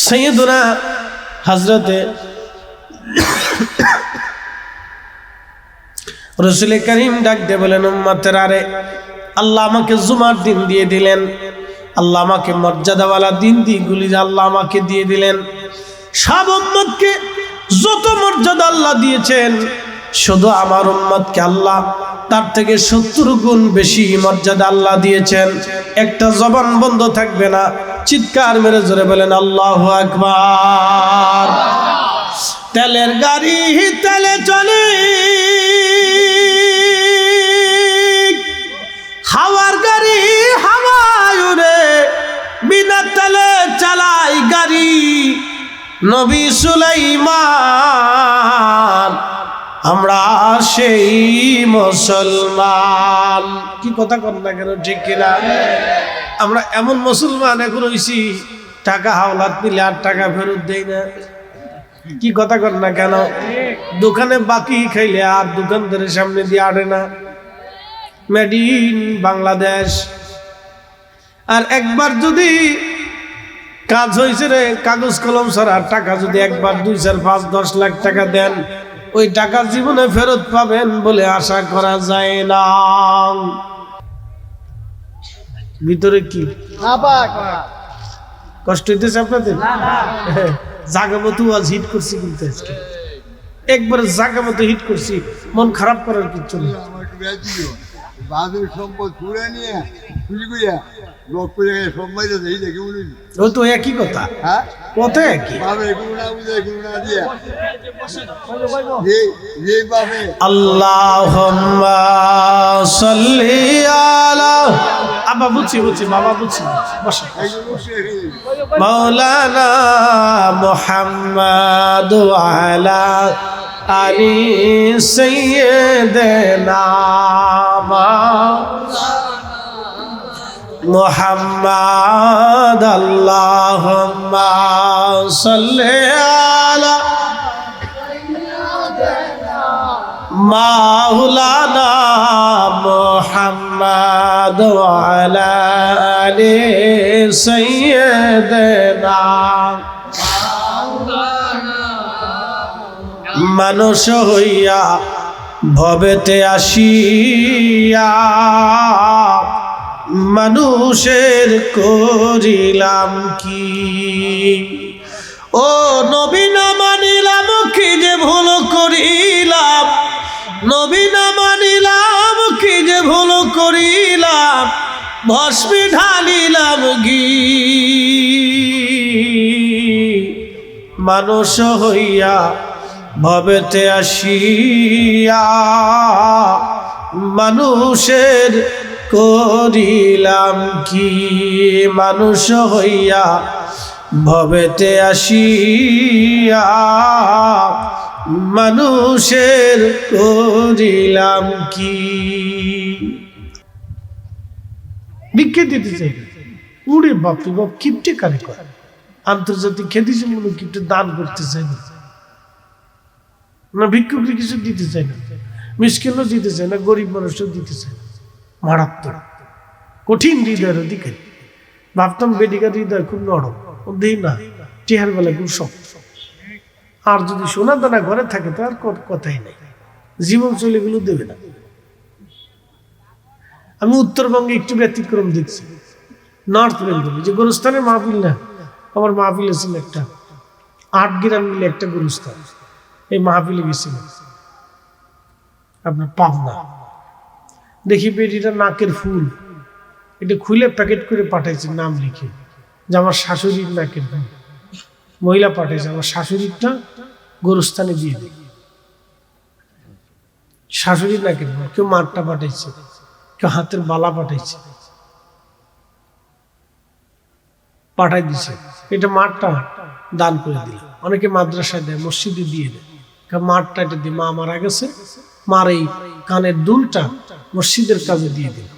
A: সাইয়েদুনা হযরতে রাসূল করিম ডাক দিয়ে বলেন, উম্মতেরা রে, আল্লাহ আমাকে জুমার দিন দিয়ে দিলেন, আল্লাহ আমাকে মর্যাদাওয়ালা দিন গুলি আল্লাহ আমাকে দিয়ে দিলেন। সব উম্মতকে যত মর্যাদা আল্লাহ দিয়েছেন, শুধু আমার উম্মতকে আল্লাহ তার থেকে 70 গুণ বেশি মর্যাদা আল্লাহ দিয়েছেন। একটা জবান বন্ধ থাকবে না, চিৎকার মেরে জোরে বলেন আল্লাহু আকবার। তেলের গাড়ি তেলে চলে, হাওয়ার গাড়ি হাওয়ায় উড়ে, বিনা তেলে চালাই গাড়ি নবী সুলাইমান। আমরা সেই মুসলমান। কি কথা কর না কেন, ঠিক কিনা? আমরা এমন মুসলমান এখন হইছি, টাকা হাওলাত নিলে আর টাকা ফেরত দেই না। কি কথা কর না কেন? দোকানে বাকি খাইলে আর দোকানদারের সামনে দিয়ে আড়ে না, মেড ইন বাংলাদেশ। আর একবার যদি কাজ হয়েছে রে, কাগজ কলম ছাড়া টাকা যদি একবার 2, 4, 5, 10 লাখ টাকা দেন, ওই টাকা জীবনে ফেরত পাবেন বলে আশা করা যায় না। ভিতরে কি কষ্ট হইতেছে আপনাদের? জাগা মতো আজ হিট করছি, কিন্তু আজকে একবারে জাগা মতো হিট করছি, মন খারাপ করার কিছু নেই। ও তো একই কথা, কত একই। আল্লাহুম্মা সাল্লি আলা, আবা বুঝছি বাবা বুঝছি, মাওলানা মুহাম্মদ আলা আলি সাইয়্যিদিনা মুহাম্মাদ আল্লাহুম্মা সাল্লি আলা মাওলানা মুহাম্মাদ ওয়া আলা আলি সাইয়্যিদিনা মানুষ হইয়া ভবেতে আসিয়া মানুষের করিলাম কি ও নবী না মানিলাম কি যে ভুল করিলাম নবী না মানিলাম কি যে ভুল করিলাম ভস্মে ঢালিলাম ঘি মানুষ হইয়া ভবেতে আসিয়া মানুষের করিলাম কি মানুষ হইয়া ভবেতে আসিয়া মানুষের করিলাম কি বিখ্যাত দিতে চাই উড়ে বাপরে বাপ কিপটে কারে করে আন্তর্জাতিক খ্যাতিসম্পন্ন কিপটে দান করতে চাই না ভিক্ষুকরা কিছু দিতে চায় না মিসকিনও দিতে চায় না গরিব মানুষও দিতে চায় না মারাত্মক কঠিন হৃদয়ের অধিকারী ভাবতাম বেডিকার হৃদয় খুব নরম ও দেই না টিহার বেলা খুব শক্ত আর যদি সোনা দানা ঘরে থাকে তার কথাই নেই জীবন চলে গেলেও দেবে না আমি উত্তরবঙ্গে একটু ব্যতিক্রম দেখছি নর্থ বেঙ্গলে যে গরুস্থানের মাহফিল না আমার মাহফিল ছিল একটা 8 গ্রাম মিলে একটা গরুস্থান এই মাহফিলে গেছিল আপনার পাবনা দেখি বেটিটা নাকের ফুল এটা খুলে প্যাকেট করে পাঠাইছে নাম লিখে যে আমার শাশুড়ির নাকের ফুল মহিলা পাঠাইছে আমার শাশুড়িরটা গরুস্থানে দিয়ে দেয় শাশুড়ির নাকের ফুল কেউ মাঠটা পাঠাইছে কেউ হাতের বালা পাঠাইছে পাঠাই দিছে এটা মাঠটা দান করে দিল অনেকে মাদ্রাসায় দেয় মসজিদে দিয়ে দেয় মাঠটা এটা দিয়ে মা মারা গেছে মার এই কানের দুলটা মসজিদের কাজে দিয়ে দিল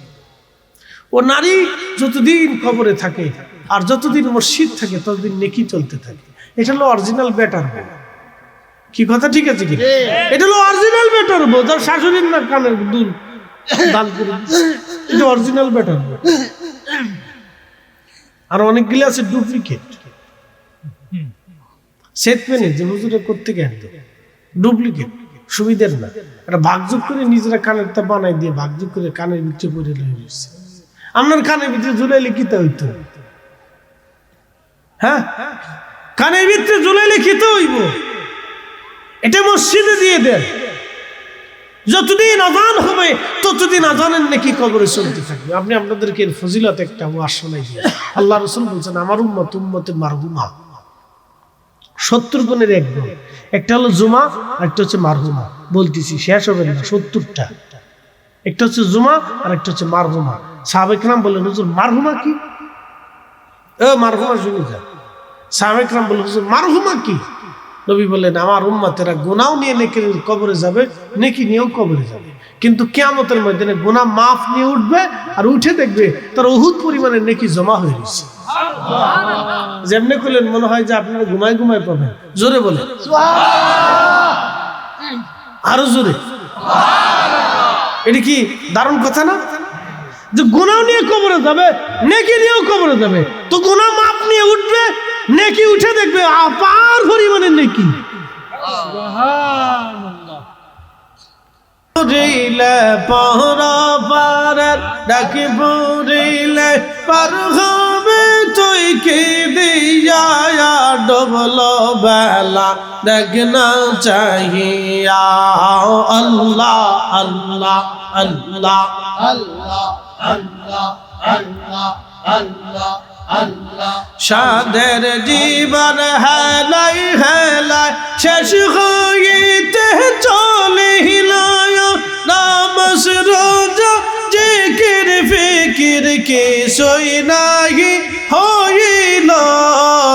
A: ও নারী যতদিন কবরে থাকে আর যতদিন মসজিদ থাকে ততদিন নেকি চলতে থাকে এটা হলো অরিজিনাল বেটার বউ কি কথা ঠিক আছে কি এটা হলো অরিজিনাল বেটার বউ যার শাশুড়ির না কানের দুল দান করে এটা অরিজিনাল বেটার বউ আর অনেকগুলো আছে ডুপ্লিকেট সেট মেনে যে হুজুরে করতে গেল ডুপ্লিকেট সুবিধার না এটা ভাগযোগ করে নিজেরা কানের তা বানাই দিয়ে ভাগযোগ করে কানের ভিতরে পরে রয়েছে আপনার কানের ভিতরে ঝুলাইলে কি তা হইতো হ্যাঁ কানের ভিতরে ঝুলাইলে কি তো হইব এটা মসজিদে দিয়ে দেন যতদিন আযান হবে ততদিন আযানের নেকি কবরে চলতে থাকবে আপনি আপনাদেরকে এর ফজিলত একটা ওয়াজ শোনাই দিয়ে আল্লাহ রাসূল বলেন আমার উম্মতে মারহুমা 70 গুণের এক গুণ একটা হলো জুমা আর একটা হচ্ছে মারহুমা বলতেছি শেষ হবে না 70টা একটা হচ্ছে জুমা আর একটা হচ্ছে মারহুমা সাহাবায়ে কেরাম বললেন হুজুর মারহুমা কি মারহুমা শুনে যা সাহাবায়ে কেরাম বললেন হুজুর মারহুমা কি নবী বললেন আমার উম্মতেরা গুনাহ নিয়ে নেকির কবরে যাবে নেকি নিয়েও কবরে যাবে কিন্তু কিয়ামতের ময়দানে গুনাহ মাফ নিয়ে উঠবে আর উঠে দেখবে তার উহুদ পরিমাণের নেকি জমা হয়ে গেছে সুবহানাল্লাহ যেমনে কইলেন মনে হয় যে আপনারা ঘুমায় ঘুমায় পাবেন জোরে বলে সুবহানাল্লাহ আরো জোরে সুবহানাল্লাহ এটা কি দারুণ কথা না যে গুনাহ নিয়ে কবরে যাবে নেকি নিয়েও কবরে যাবে তো গুনাহ মাফ নিয়ে উঠবে নেকি উঠে দেখবে আপার পরিমাণের নেকি সুবহানাল্লাহ পুরিলে পহরা পারের ডাকি পুরিলে পার হবে তুই কি দিয়া ডবলো বেলা দেখনা চাহিয়া আল্লাহ আল্লাহ আল্লাহ আল্লাহ আল্লাহ আল্লাহ আল্লাহ আল্লাহ সাদের জীবন হেলাই হেলাই শেষ হইতে চলিল নামাজ রোজা জিকির ফিকির কিছুই নাই হইল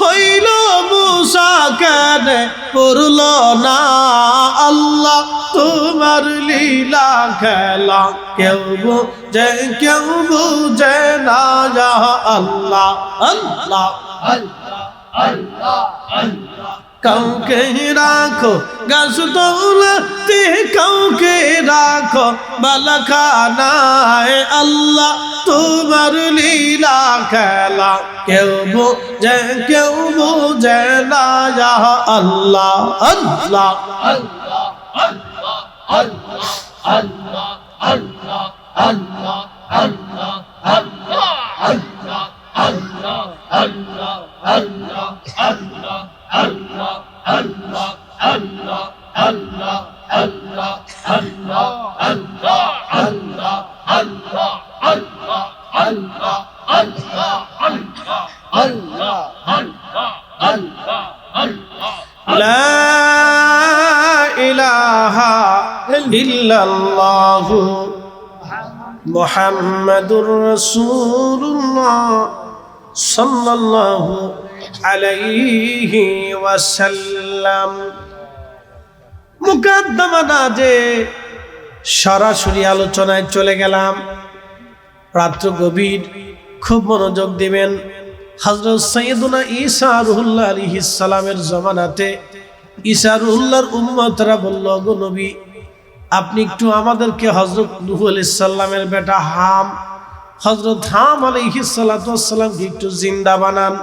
A: হইল মুসা কেন করল না আল্লাহ তোমার লীলা খেলা কেউ বুঝে না যা আল্লাহ আল্লাহ কাউকে রাখো গাছ দৌলতে কাউকে রাখো বালাখানায় আল্লাহ তোমার লীলা খেলা কেউ বুঝে না যা আল্লাহ আল্লাহ লা ইলাহা ইল্লাল্লাহ মুহাম্মাদুর রাসূলুল্লাহ সাল্লাল্লাহু আলাইহি ওয়াসাল্লাম। মুকদ্দমা না যে সরাসরি আলোচনায় চলে গেলাম। রাত্র গভীর, খুব মনোযোগ দিবেন। হযরত সাইয়্যিদুনা ঈসা রুহুল্লাহ আলাইহিস সালামের জমানাতে ঈসা রুহুল্লাহর উম্মতরা বলল, গো নবী আপনি একটু আমাদেরকে হযরত নূহ আলাইহিস সালামের বেটা হযরত হাম আলাইহিস সালাতু ওয়াস সালামকে একটু জিন্দা বানান।